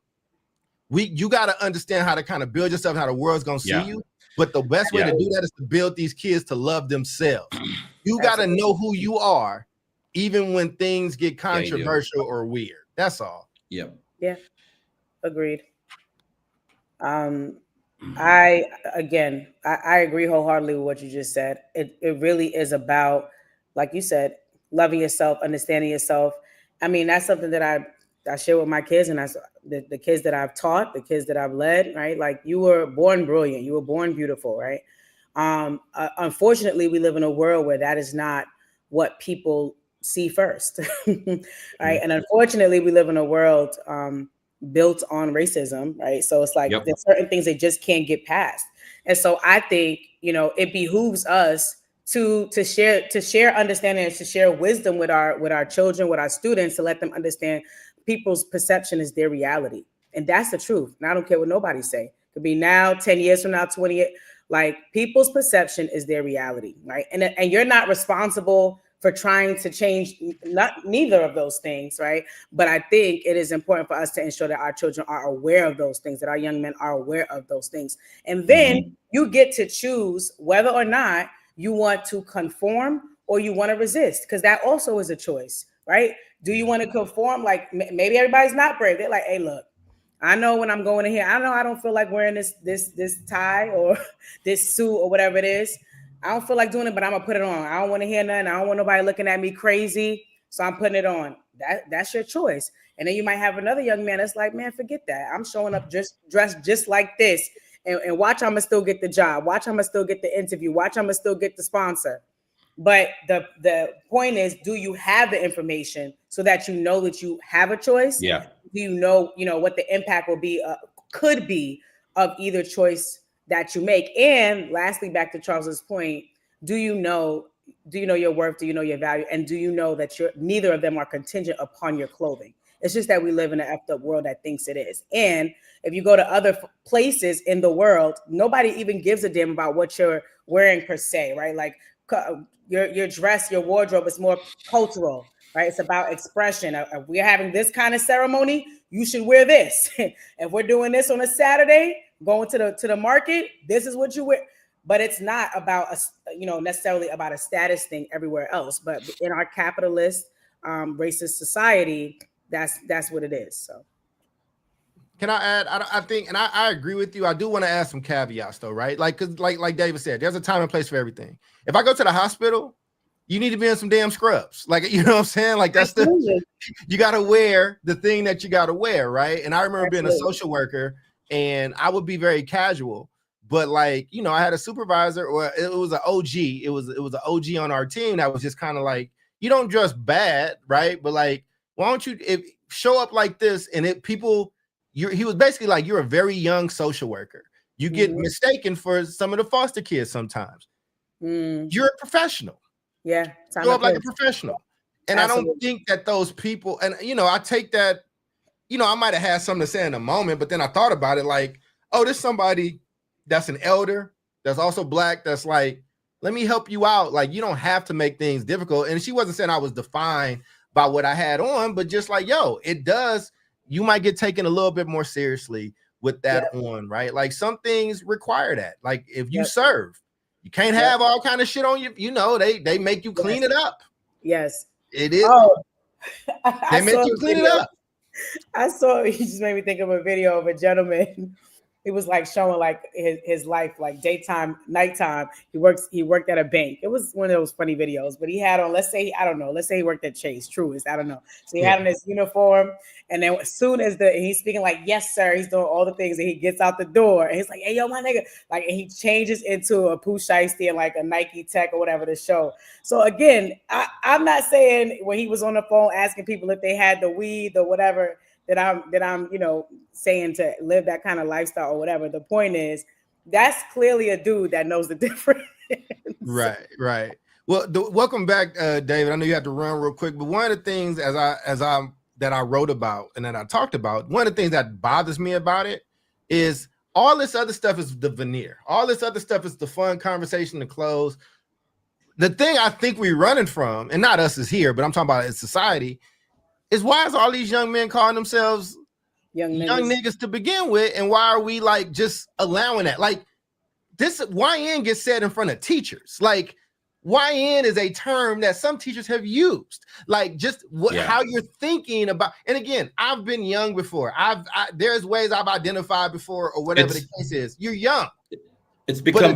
you got to understand how to kind of build yourself, how the world's gonna see you. But the best way to do that is to build these kids to love themselves. You got to know who you are, even when things get controversial or weird. That's all. Yeah. Agreed. I agree wholeheartedly with what you just said. It really is about, like you said, loving yourself, understanding yourself. I mean, that's something that share with my kids, and the kids that I've taught, the kids that I've led, right? Like, you were born brilliant, you were born beautiful, right? Unfortunately, we live in a world where that is not what people see first, right? And unfortunately, we live in a world built on racism, right? So it's like there's certain things they just can't get past. And so I think, you know, it behooves us to share understanding and to share wisdom with our children, with our students, to let them understand people's perception is their reality. And that's the truth. And I don't care what nobody say. It could be now, 10 years from now, 20 years. Like, people's perception is their reality, right? And you're not responsible for trying to change neither of those things, right? But I think it is important for us to ensure that our children are aware of those things, that our young men are aware of those things. And then you get to choose whether or not you want to conform or you want to resist, because that also is a choice, right? Do you want to conform? Like, maybe everybody's not brave. They're like, hey, look, I know when I'm going in here, I know I don't feel like wearing this tie or this suit or whatever it is. I don't feel like doing it, but I'm gonna put it on. I don't want to hear nothing. I don't want nobody looking at me crazy, so I'm putting it on. That's your choice. And then you might have another young man that's like, man, forget that. I'm showing up dressed just like this, and watch, I'm gonna still get the job. Watch, I'm gonna still get the interview. Watch, I'm gonna still get the sponsor. But the point is, do you have the information so that you know that you have a choice? Yeah. Do you know what the impact will be, could be, of either choice that you make? And lastly, back to Charles's point, do you know your worth? Do you know your value? And do you know that neither of them are contingent upon your clothing? It's just that we live in an effed up world that thinks it is. And if you go to other places in the world, nobody even gives a damn about what you're wearing per se, right? Like, your dress, your wardrobe is more cultural, right? It's about expression. If we're having this kind of ceremony, you should wear this. If we're doing this on a Saturday, going to the market, this is what you wear. But it's not about necessarily about a status thing everywhere else. But in our capitalist, racist society, that's what it is. So. Can I add? I think, and I agree with you. I do want to add some caveats, though, right? Like, because like David said, there's a time and place for everything. If I go to the hospital, you need to be in some damn scrubs. Like, you know what I'm saying? Like, that's you got to wear the thing that you got to wear, right? And I remember being a social worker, and I would be very casual, but like, you know, I had a supervisor, or it was an OG. It was an OG on our team that was just kind of like, you don't dress bad, right? But like, why don't you show up like this? And he was basically like, you're a very young social worker. You get mistaken for some of the foster kids sometimes. You're a professional. Yeah. Show up like a professional. And absolutely. I don't think that those people, and you know, I take that, you know, I might have had something to say in a moment, but then I thought about it like, oh, there's somebody that's an elder, that's also Black, that's like, let me help you out. Like, you don't have to make things difficult. And she wasn't saying I was defined by what I had on, but just like, yo, it does. You might get taken a little bit more seriously with that on, right? Like, some things require that. Like, if you serve, you can't have all kind of shit on you. You know, they make you clean it up. Yes. It is. Oh, they make you clean it up. He just made me think of a video of a gentleman. He was like showing like his life, like daytime, nighttime. He worked at a bank. It was one of those funny videos, but he had on, let's say he worked at Chase, Truist, I don't know. So he had on his uniform, and then as soon as he's speaking like, yes, sir, he's doing all the things, and he gets out the door, and he's like, hey, yo, my nigga, like, and he changes into a Pooh Shiesty and like a Nike Tech or whatever to show. So again, I'm not saying when he was on the phone asking people if they had the weed or whatever, that I'm, you know, saying to live that kind of lifestyle or whatever. The point is, that's clearly a dude that knows the difference. Right. Well, welcome back, David. I know you have to run real quick, but one of the things that I wrote about and that I talked about, one of the things that bothers me about it is all this other stuff is the veneer. All this other stuff is the fun conversation, the clothes. The thing I think we're running from, and not us as here, but I'm talking about in society, is why is all these young men calling themselves young niggas to begin with, and why are we like just allowing that? Like, this YN gets said in front of teachers. Like, YN is a term that some teachers have used. Like, just how you're thinking about. And again, I've been young before. There's ways I've identified before, or whatever the case is. You're young. It's become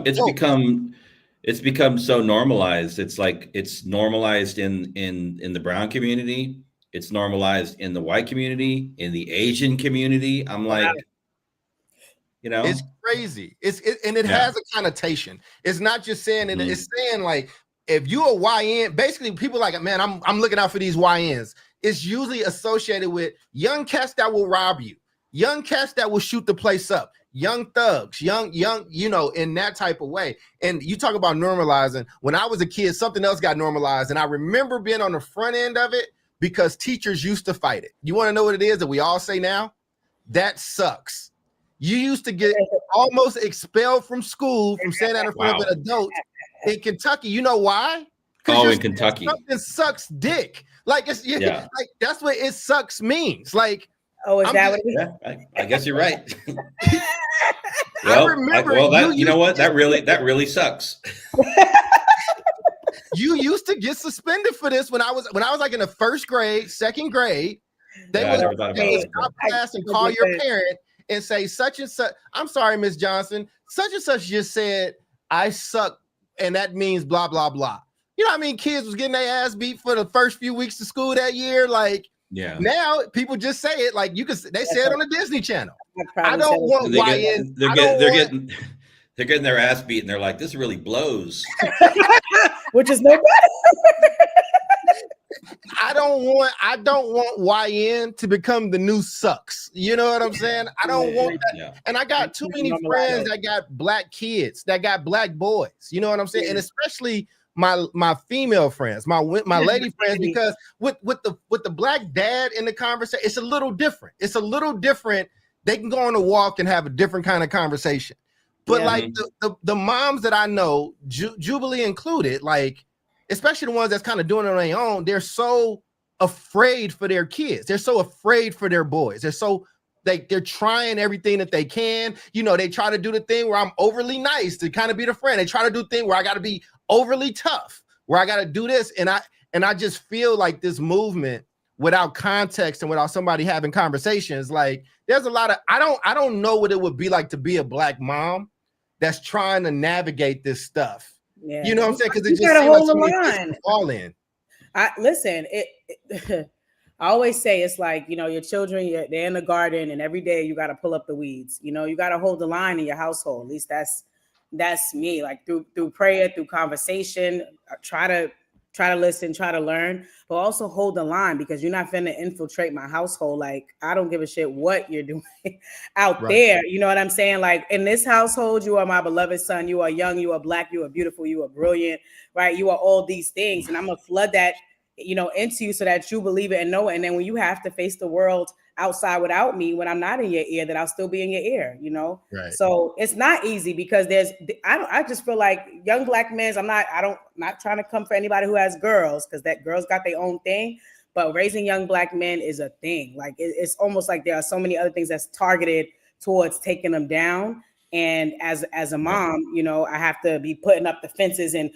so normalized. It's like it's normalized in the brown community. It's normalized in the white community, in the Asian community. I'm like, you know, it's crazy. And it Yeah. has a connotation. It's not just saying it. Mhm. It's saying like, if you a YN, basically people like, man, I'm looking out for these YNs. It's usually associated with young cats that will rob you, young cats that will shoot the place up, young thugs, young, you know, in that type of way. And you talk about normalizing. When I was a kid, something else got normalized, and I remember being on the front end of it because teachers used to fight it. You want to know what it is that we all say now? That sucks. You used to get almost expelled from school from saying that in front of an adult in Kentucky. You know why? Oh, in Kentucky. Something sucks dick. Like it's Yeah. like that's what it sucks means. Like, Oh, is that what it is? Yeah, I guess you're right. I remember you know what? That really sucks. You used to get suspended for this when I was like in the first grade, second grade. They would stop class and call your parent and say such and such. I'm sorry, Miss Johnson. Such and such just said I suck, and that means blah blah blah. You know what I mean? Kids was getting their ass beat for the first few weeks of school that year. Like, yeah. Now people just say it like you could. They say it on the Disney Channel. I don't want YN. They're getting their ass beat, and they're like, "This really blows." Which is no better. I don't want YN to become the new sucks. You know what I'm saying? I don't want that. Yeah. And I got too many friends that got black kids, that got black boys. You know what I'm saying? And especially my female friends, my lady friends, because with the black dad in the conversation, it's a little different. It's a little different. They can go on a walk and have a different kind of conversation. But like the moms that I know, Jubilee included, like, especially the ones that's kind of doing it on their own, they're so afraid for their kids. They're so afraid for their boys. They're trying everything that they can. You know, they try to do the thing where I'm overly nice to kind of be the friend. They try to do the thing where I got to be overly tough, where I got to do this. And I just feel like this movement, without context and without somebody having conversations, like there's a lot of, I don't know what it would be like to be a black mom that's trying to navigate this stuff. Yeah. You know what I'm saying? Because it just seems like so many people fall in. Listen, I always say it's like, you know, your children, they're in the garden, and every day you got to pull up the weeds. You know, you got to hold the line in your household. At least that's me. Like through prayer, through conversation, try to listen, try to learn, but also hold the line, because you're not finna infiltrate my household. Like, I don't give a shit what you're doing out there. You know what I'm saying? Like, in this household, you are my beloved son. You are young, you are black, you are beautiful, you are brilliant, right? You are all these things. And I'm gonna flood that, you know, into you so that you believe it and know it. And then when you have to face the world outside without me, when I'm not in your ear, that I'll still be in your ear, you know? Right. So it's not easy, because I just feel like young black men, I'm not trying to come for anybody who has girls, because that girls got their own thing, but raising young black men is a thing. Like it's almost like there are so many other things that's targeted towards taking them down. And as a mom, you know, I have to be putting up the fences and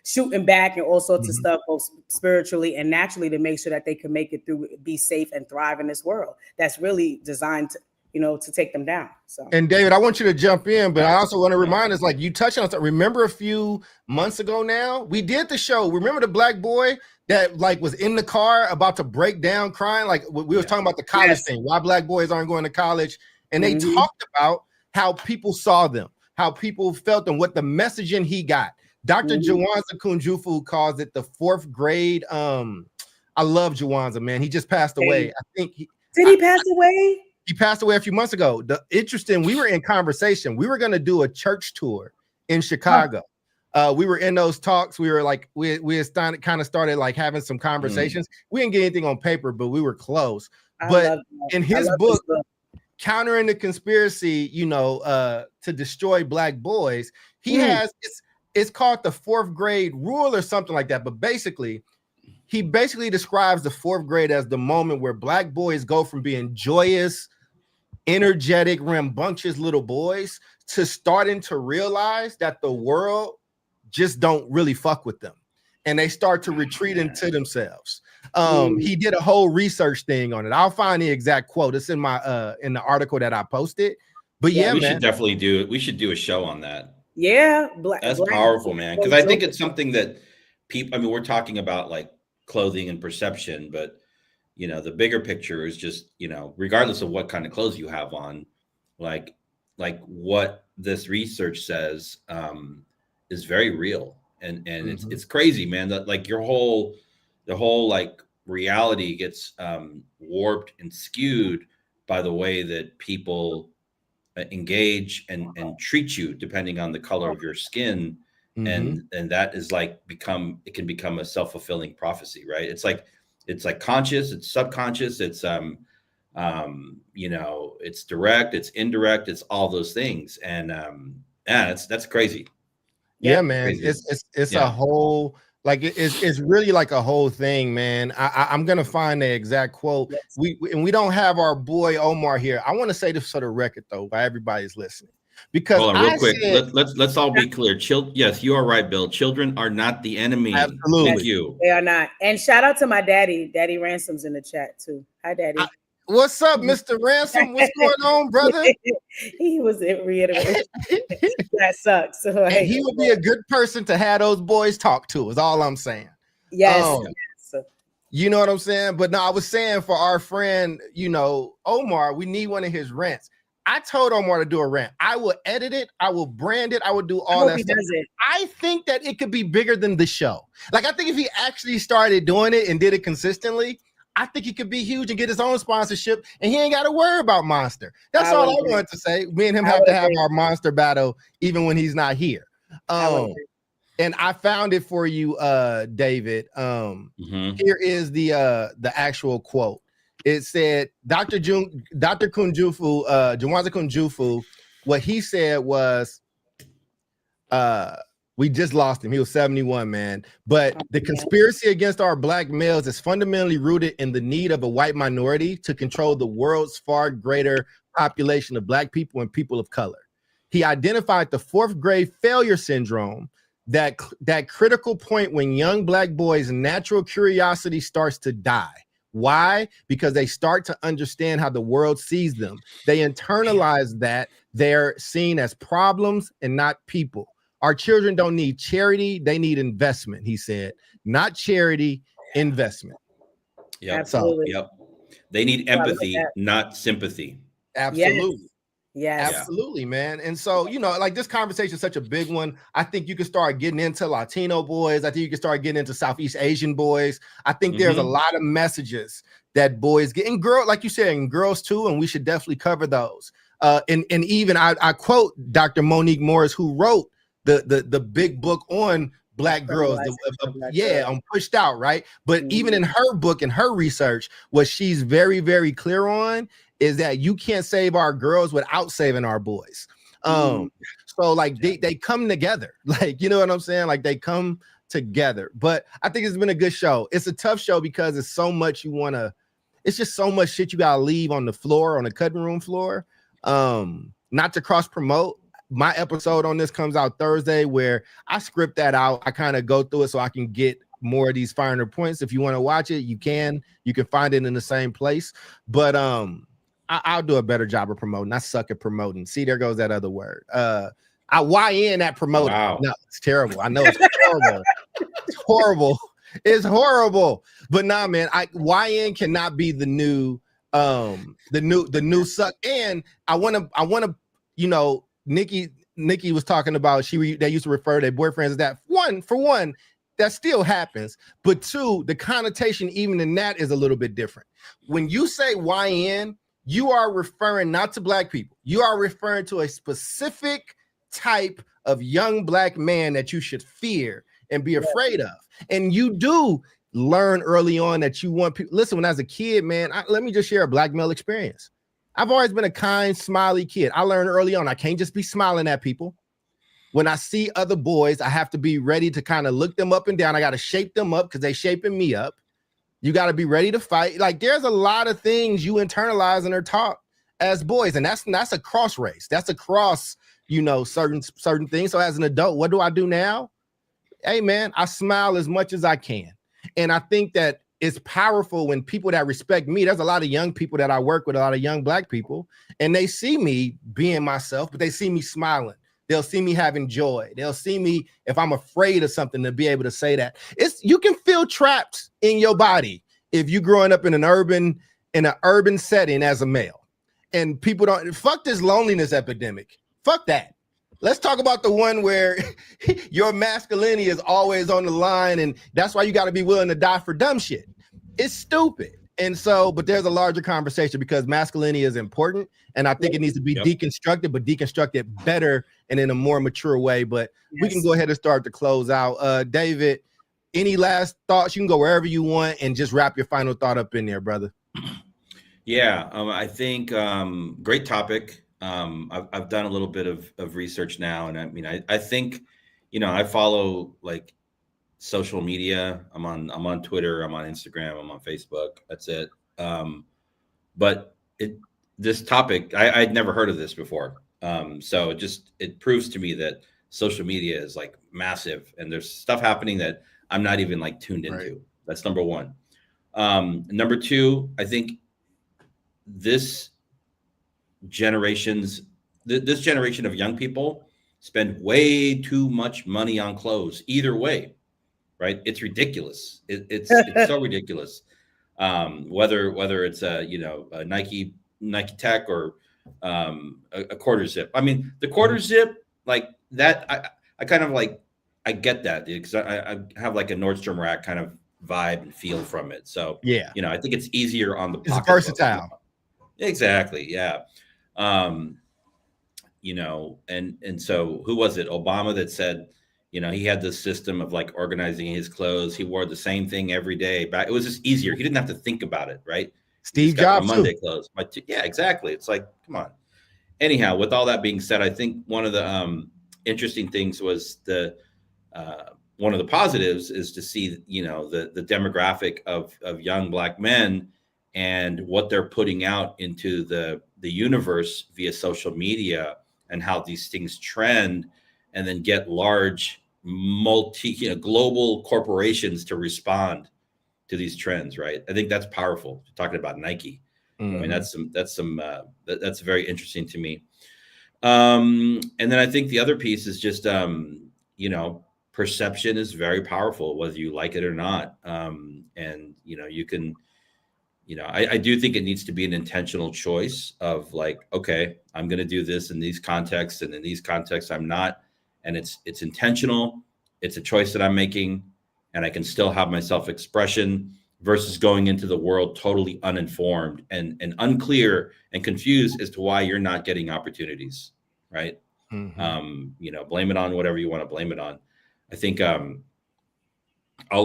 shooting back and all sorts of stuff, both spiritually and naturally, to make sure that they can make it through, be safe and thrive in this world that's really designed to, you know, to take them down. So, and David, I want you to jump in, but I also want to remind us, like you touched on, remember a few months ago now, we did the show. Remember the black boy that like was in the car about to break down crying? Like we were talking about the college thing, why black boys aren't going to college. And they talked about how people saw them, how people felt them, what the messaging he got. Dr. Jawanza Kunjufu calls it the fourth grade. I love Jawanza, man. He just passed away. I think did he pass away? He passed away a few months ago. We were in conversation. We were going to do a church tour in Chicago. We were in those talks. We were like, we had started like having some conversations. We didn't get anything on paper, but we were close. But in his book, Countering the Conspiracy, you know, to Destroy Black Boys, he has it's called the fourth grade rule or something like that. But basically, he describes the fourth grade as the moment where black boys go from being joyous, energetic, rambunctious little boys to starting to realize that the world just don't really fuck with them, and they start to retreat into themselves. He did a whole research thing on it. I'll find the exact quote. It's in my in the article that I posted. But we should definitely do it. We should do a show on that. Yeah, that's powerful, man. Because I think it's something that people. I mean, we're talking about like clothing and perception, but you know, the bigger picture is just, you know, regardless of what kind of clothes you have on, like what this research says is very real. And it's crazy, man, that like the whole like reality gets warped and skewed by the way that people engage and treat you depending on the color of your skin. And that is like it can become a self-fulfilling prophecy, right? It's like conscious, it's subconscious, it's you know, it's direct, it's indirect, it's all those things. And yeah, that's crazy. Yeah, man. Crazy. It's Yeah. a whole, like it's really like a whole thing, man. I'm gonna find the exact quote. We don't have our boy Omar here. I want to say this for the record though, while everybody's listening, because hold on real quick. Let's all be clear. Yes, you are right, Bill. Children are not the enemy. Absolutely. Thank you. They are not. And shout out to my daddy. Daddy Ransom's in the chat too. Hi, Daddy. What's up, Mr. Ransom? What's going on, brother? He was reiterating. That sucks. So, like, he would be a good person to have those boys talk to, is all I'm saying. Yes. You know what I'm saying? But no, I was saying for our friend, you know, Omar, we need one of his rants. I told Omar to do a rant. I will edit it. I will brand it. I will do all that stuff. I think that it could be bigger than the show. Like, I think if he actually started doing it and did it consistently, I think he could be huge and get his own sponsorship, and he ain't got to worry about Monster. That's all I wanted to say. Me and him have to have our Monster battle even when he's not here. And I found it for you, David. Here is the actual quote. It said, Dr. Kunjufu, Jawanza Kunjufu, what he said was, we just lost him. He was 71, man. But the conspiracy against our black males is fundamentally rooted in the need of a white minority to control the world's far greater population of black people and people of color. He identified the fourth grade failure syndrome, that critical point when young black boys' natural curiosity starts to die. Why? Because they start to understand how the world sees them. They internalize that they're seen as problems and not people. Our children don't need charity, they need investment, he said. Not charity, investment. Yep. Absolutely. Yep. They need empathy, not sympathy. Absolutely. Yes. Absolutely, man. And so, you know, like, this conversation is such a big one. I think you can start getting into Latino boys. I think you can start getting into Southeast Asian boys. I think there's a lot of messages that boys get, and girl, like you said, and girls too, and we should definitely cover those. And even I quote Dr. Monique Morris, who wrote the big book on black girls, on Pushed Out, right? But even in her book and her research, what she's very, very clear on is that you can't save our girls without saving our boys. So like they come together, like, you know what I'm saying? Like, they come together. But I think it's been a good show. It's a tough show because it's so much it's just so much shit you gotta leave on the floor, on the cutting room floor. Not to cross promote. My episode on this comes out Thursday, where I script that out. I kind of go through it so I can get more of these finer points. If you want to watch it, you can find it in the same place. But I'll do a better job of promoting. I suck at promoting. See, there goes that other word. I YN at promoting. Wow. No, it's terrible. I know it's horrible. It's horrible. It's horrible. But nah, man, YN cannot be the new suck. And I wanna, you know, Nikki was talking about they used to refer to their boyfriends as that. For one, that still happens. But two, the connotation even in that is a little bit different. When you say YN, you are referring not to black people. You are referring to a specific type of young black man that you should fear and be afraid of. And you do learn early on that you want people. Listen, when I was a kid, man, let me just share a black male experience. I've always been a kind, smiley kid. I learned early on I can't just be smiling at people. When I see other boys, I have to be ready to kind of look them up and down. I got to shape them up because they shaping me up. You got to be ready to fight. Like, there's a lot of things you internalize and are taught as boys, and that's a cross race. That's across, you know, certain things. So as an adult, what do I do now? Hey, man, I smile as much as I can. And I think that it's powerful when people that respect me, there's a lot of young people that I work with, a lot of young black people, and they see me being myself, but they see me smiling. They'll see me having joy. They'll see me, if I'm afraid of something, to be able to say that. You can feel trapped in your body if you growing up in an urban setting as a male, and people don't fuck this loneliness epidemic. Fuck that. Let's talk about the one where your masculinity is always on the line, and that's why you got to be willing to die for dumb shit. It's stupid. And so, but there's a larger conversation because masculinity is important, and I think it needs to be deconstructed, but deconstructed better and in a more mature way. But we can go ahead and start to close out. David, any last thoughts? You can go wherever you want and just wrap your final thought up in there, brother. Yeah, I think great topic. I've done a little bit of research now, and I mean, I think, I follow like social media. I'm on Twitter, I'm on Instagram, I'm on Facebook. That's it. But this topic, I'd never heard of this before. So it proves to me that social media is like massive, and there's stuff happening that I'm not even like tuned into. Right. That's number one. Number two, I think this generation of young people spend way too much money on clothes either way, right? It's ridiculous. It's so ridiculous. Whether it's a Nike Tech or a quarter zip. I mean, the quarter zip, like that, I kind of like, I get that because I have like a Nordstrom Rack kind of vibe and feel from it. So yeah, I think it's easier on the pocket. It's versatile. Exactly. Yeah. And so who was it? Obama that said, he had this system of like organizing his clothes. He wore the same thing every day. It was just easier. He didn't have to think about it. Right. Steve Jobs. Monday clothes. Yeah, exactly. It's like, come on. Anyhow, with all that being said, I think one of the interesting things was one of the positives is to see, the demographic of young Black men and what they're putting out into the universe via social media, and how these things trend and then get large global corporations to respond to these trends. Right. I think that's powerful. Talking about Nike. Mm-hmm. I mean, that's very interesting to me. And then I think the other piece is just, perception is very powerful, whether you like it or not. And, you can, I do think it needs to be an intentional choice of like, okay, I'm going to do this in these contexts, and in these contexts, I'm not. And it's intentional. It's a choice that I'm making, and I can still have my self-expression versus going into the world totally uninformed and unclear and confused as to why you're not getting opportunities. Right. Mm-hmm. Blame it on whatever you want to blame it on. I think I'll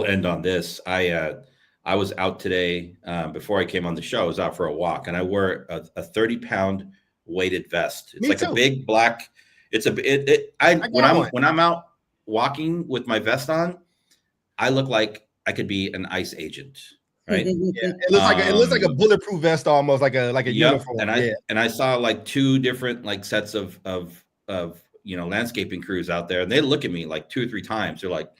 end on this. I was out today before I came on the show. I was out for a walk, and I wore a 30-pound weighted vest. It's like a big black. When I'm out walking with my vest on, I look like I could be an ICE agent. Right. Yeah. It looks like a bulletproof vest, almost like a uniform. And I saw like two different like sets of landscaping crews out there, and they look at me like 2 or 3 times. They're like,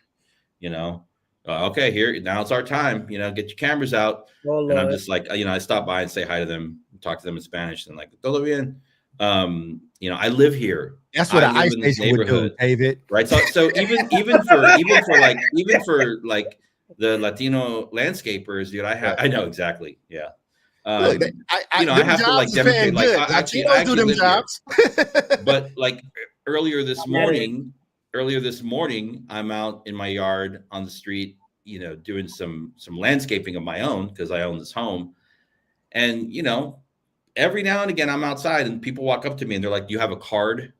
okay, here now it's our time. Get your cameras out. Oh, and I'm just like, I stop by and say hi to them, talk to them in Spanish, and like, todo bien. I live here. That's what an ICE agent would do, David. Right. So even for the Latino landscapers, dude, I know exactly. Yeah. Look, I have to like demonstrate, like, Latinos do them jobs. But like earlier this morning, I'm out in my yard on the street, doing some landscaping of my own because I own this home. And, every now and again I'm outside and people walk up to me and they're like, "Do you have a card?"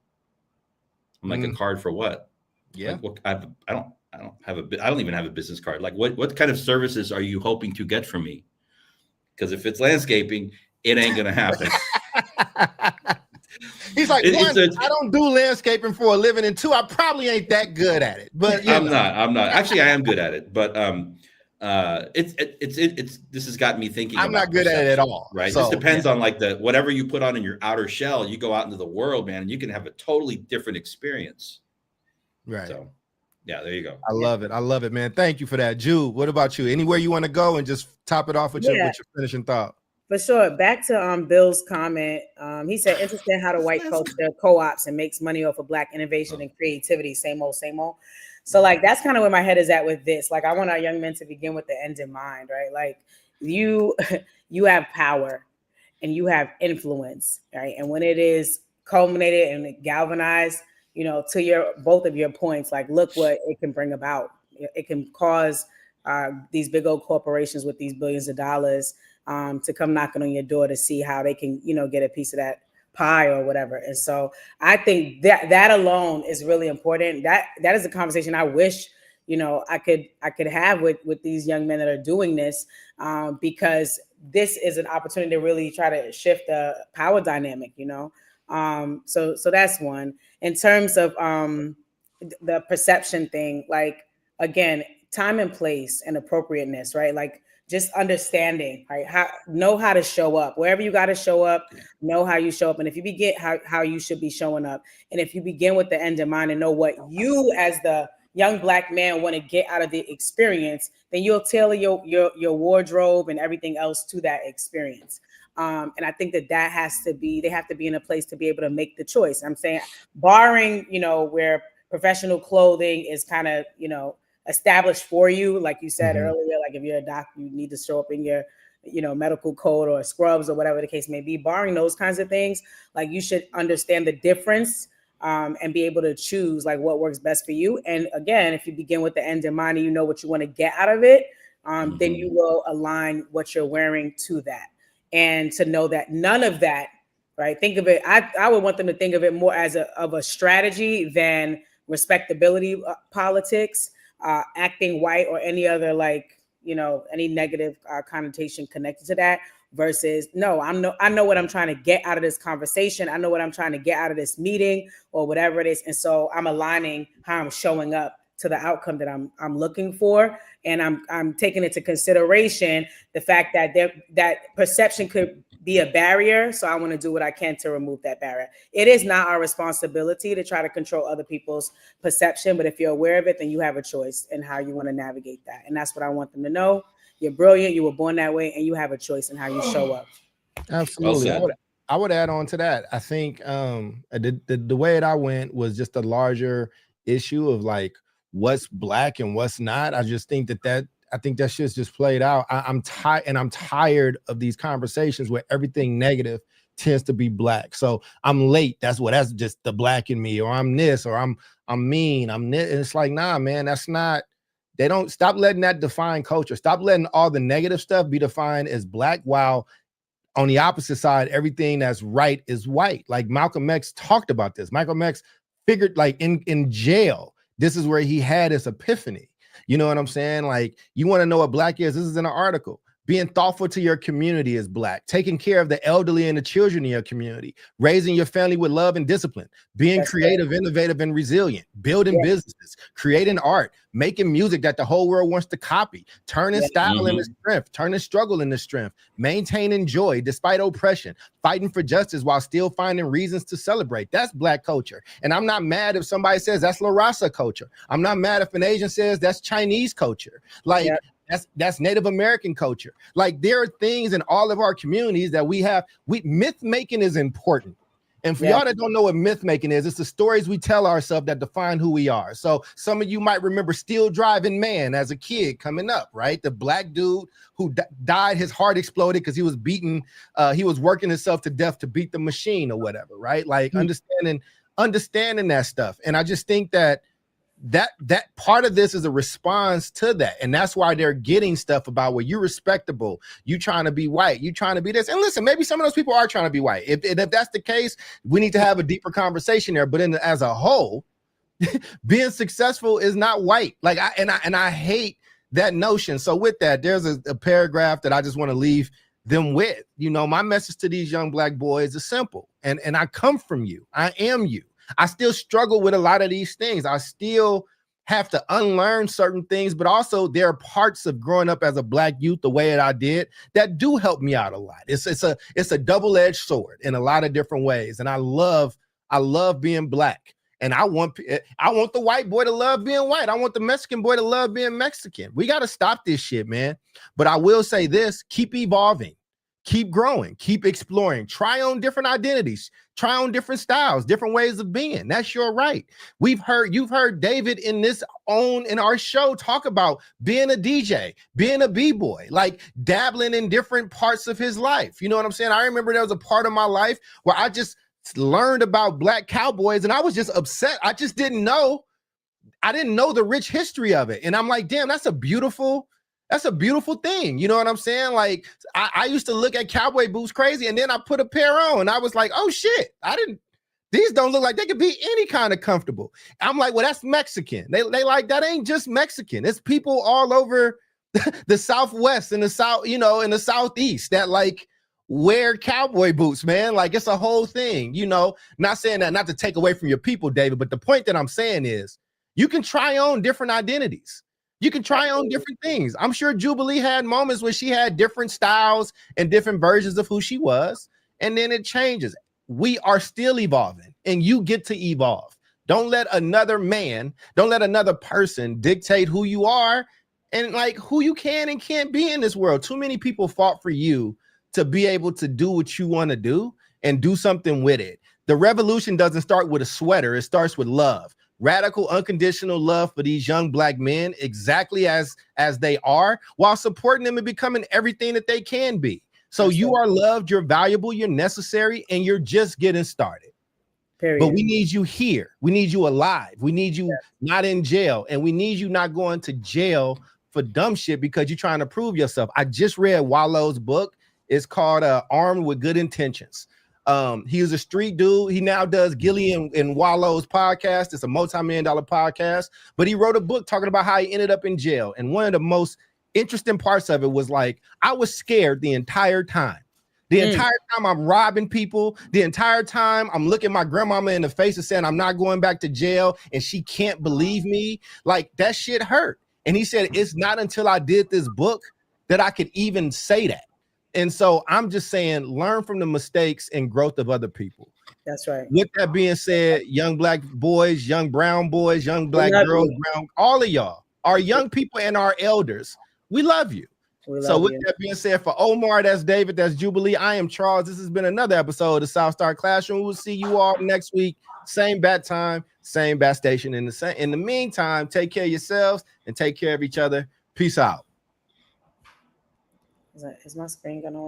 I'm like, "A card for what?" Yeah. Like, I don't even have a business card. Like, what kind of services are you hoping to get from me? Because if it's landscaping, it ain't gonna happen. He's like, I don't do landscaping for a living, and 2, I probably ain't that good at it. But I'm not. Actually, I am good at it, but this has got me thinking. I'm not good at it at all. Right. So, this depends on like whatever you put on in your outer shell. You go out into the world, man, and you can have a totally different experience. Right. So, yeah, there you go. I love it, man. Thank you for that. Jude, what about you? Anywhere you want to go and just top it off with your finishing thought? For sure. Back to Bill's comment. He said, interesting how the white culture co-ops and makes money off of Black innovation and creativity. Same old. So like, that's kind of where my head is at with this. Like, I want our young men to begin with the end in mind, right? Like, you you have power and you have influence, right? And when it is culminated and galvanized, to your both of your points, like look what it can bring about. It can cause these big old corporations with these billions of dollars to come knocking on your door to see how they can, get a piece of that pie or whatever. And so I think that alone is really important. That is a conversation I wish I could have with these young men that are doing this, because this is an opportunity to really try to shift the power dynamic. So that's one. In terms of the perception thing, like again, time and place and appropriateness, right? Like just understanding, right? Know how to show up wherever you got to show up. Know how you show up, and if you begin how you should be showing up, and if you begin with the end in mind and know what you as the young Black man want to get out of the experience, then you'll tailor your wardrobe and everything else to that experience. And I think they have to be in a place to be able to make the choice. I'm saying, barring, where professional clothing is kind of, established for you, like you said earlier, like if you're a doctor, you need to show up in your, medical coat or scrubs or whatever the case may be. Barring those kinds of things, like you should understand the difference and be able to choose like what works best for you. And again, if you begin with the end in mind and you know what you want to get out of it, then you will align what you're wearing to that. And to know that none of that, right? Think of it, I would want them to think of it more as of a strategy than respectability politics, acting white, or any other any negative connotation connected to that. Versus, no, I know what I'm trying to get out of this conversation. I know what I'm trying to get out of this meeting or whatever it is. And so I'm aligning how I'm showing up to the outcome that I'm looking for. And I'm taking into consideration the fact that that perception could be a barrier. So I want to do what I can to remove that barrier. It is not our responsibility to try to control other people's perception, but if you're aware of it, then you have a choice in how you want to navigate that. And that's what I want them to know. You're brilliant. You were born that way, and you have a choice in how you show up. Absolutely. Well, I would add on to that. I think the way that I went was just a larger issue of like what's Black and what's not. I just think that shit's just played out. I'm tired of these conversations where everything negative tends to be Black. So I'm late. That's just the Black in me, or I'm this, or I'm mean. I'm this. And it's like, nah, man, that's not. They don't stop letting that define culture. Stop letting all the negative stuff be defined as Black, while on the opposite side, everything that's right is white. Like Malcolm X talked about this. Malcolm X figured, like in jail, this is where he had his epiphany. You know what I'm saying? Like, you want to know what Black is? This is in an article. Being thoughtful to your community is Black. Taking care of the elderly and the children in your community. Raising your family with love and discipline. Being creative, innovative, and resilient. Building businesses. Creating art. Making music that the whole world wants to copy. Turning style into strength. Turning struggle into strength. Maintaining joy despite oppression. Fighting for justice while still finding reasons to celebrate. That's Black culture. And I'm not mad if somebody says that's La Raza culture. I'm not mad if an Asian says that's Chinese culture. Like, that's Native American culture. Like, there are things in all of our communities that we have. Myth making is important. And for y'all that don't know what myth making is, it's the stories we tell ourselves that define who we are. So some of you might remember Steel Driving Man as a kid coming up, right? The Black dude who died, his heart exploded because he was beaten. He was working himself to death to beat the machine or whatever, right? Like understanding that stuff. And I just think that part of this is a response to that, and that's why they're getting stuff about, well, you're respectable, you trying to be white, you trying to be this. And listen, maybe some of those people are trying to be white. If that's the case, we need to have a deeper conversation there. But as a whole, being successful is not white. Like, I hate that notion. So with that, there's a paragraph that I just want to leave them with. My message to these young Black boys is simple, and I come from you. I am you. I still struggle with a lot of these things. I still have to unlearn certain things, but also there are parts of growing up as a Black youth the way that I did that do help me out a lot. It's a double-edged sword in a lot of different ways. And I love being Black. And I want the white boy to love being white. I want the Mexican boy to love being Mexican. We got to stop this shit, man. But I will say this, keep evolving. keep growing, keep exploring, try on different identities, try on different styles, different ways of being. That's your right. You've heard David in our show talk about being a DJ, being a b-boy, like dabbling in different parts of his life. You know what I'm saying? I remember there was a part of my life where I just learned about black cowboys and I was just upset. I didn't know the rich history of it. And I'm like, damn, that's a beautiful thing. You know what I'm saying? Like I used to look at cowboy boots crazy, and then I put a pair on and I was like, oh shit, these don't look like they could be any kind of comfortable. I'm like, well, that's Mexican. They like, that ain't just Mexican. It's people all over the Southwest and the South, in the Southeast that like wear cowboy boots, man. Like it's a whole thing, not saying that not to take away from your people, David, but the point that I'm saying is you can try on different identities. You can try on different things. I'm sure Jubilee had moments where she had different styles and different versions of who she was, and then it changes. We are still evolving, and you get to evolve. Don't let another person dictate who you are and like who you can and can't be in this world. Too many people fought for you to be able to do what you want to do and do something with it. The revolution doesn't start with a sweater. It starts with love. Radical, unconditional love for these young black men, exactly as they are, while supporting them and becoming everything that they can be. So you are loved, you're valuable, you're necessary, and you're just getting started. Period. But we need you here. We need you alive. We need you not in jail, and we need you not going to jail for dumb shit because you're trying to prove yourself. I just read Wallow's book. It's called Armed with Good Intentions. He was a street dude. He now does Gilly and Wallow's podcast. It's a multi-million-dollar podcast, but he wrote a book talking about how he ended up in jail. And one of the most interesting parts of it was like, I was scared the entire time. The entire time I'm robbing people, the entire time I'm looking my grandmama in the face and saying, I'm not going back to jail. And she can't believe me. Like that shit hurt. And he said, it's not until I did this book that I could even say that. And so I'm just saying, learn from the mistakes and growth of other people. That's right. With that being said, young black boys, young brown boys, young black girls, all of y'all, our young people and our elders, we love you. So with that being said, for Omar, that's David, that's Jubilee, I am Charles. This has been another episode of the South Star Classroom. We'll see you all next week. Same bat time, same bat station. In the meantime, take care of yourselves and take care of each other. Peace out. Is my screen gonna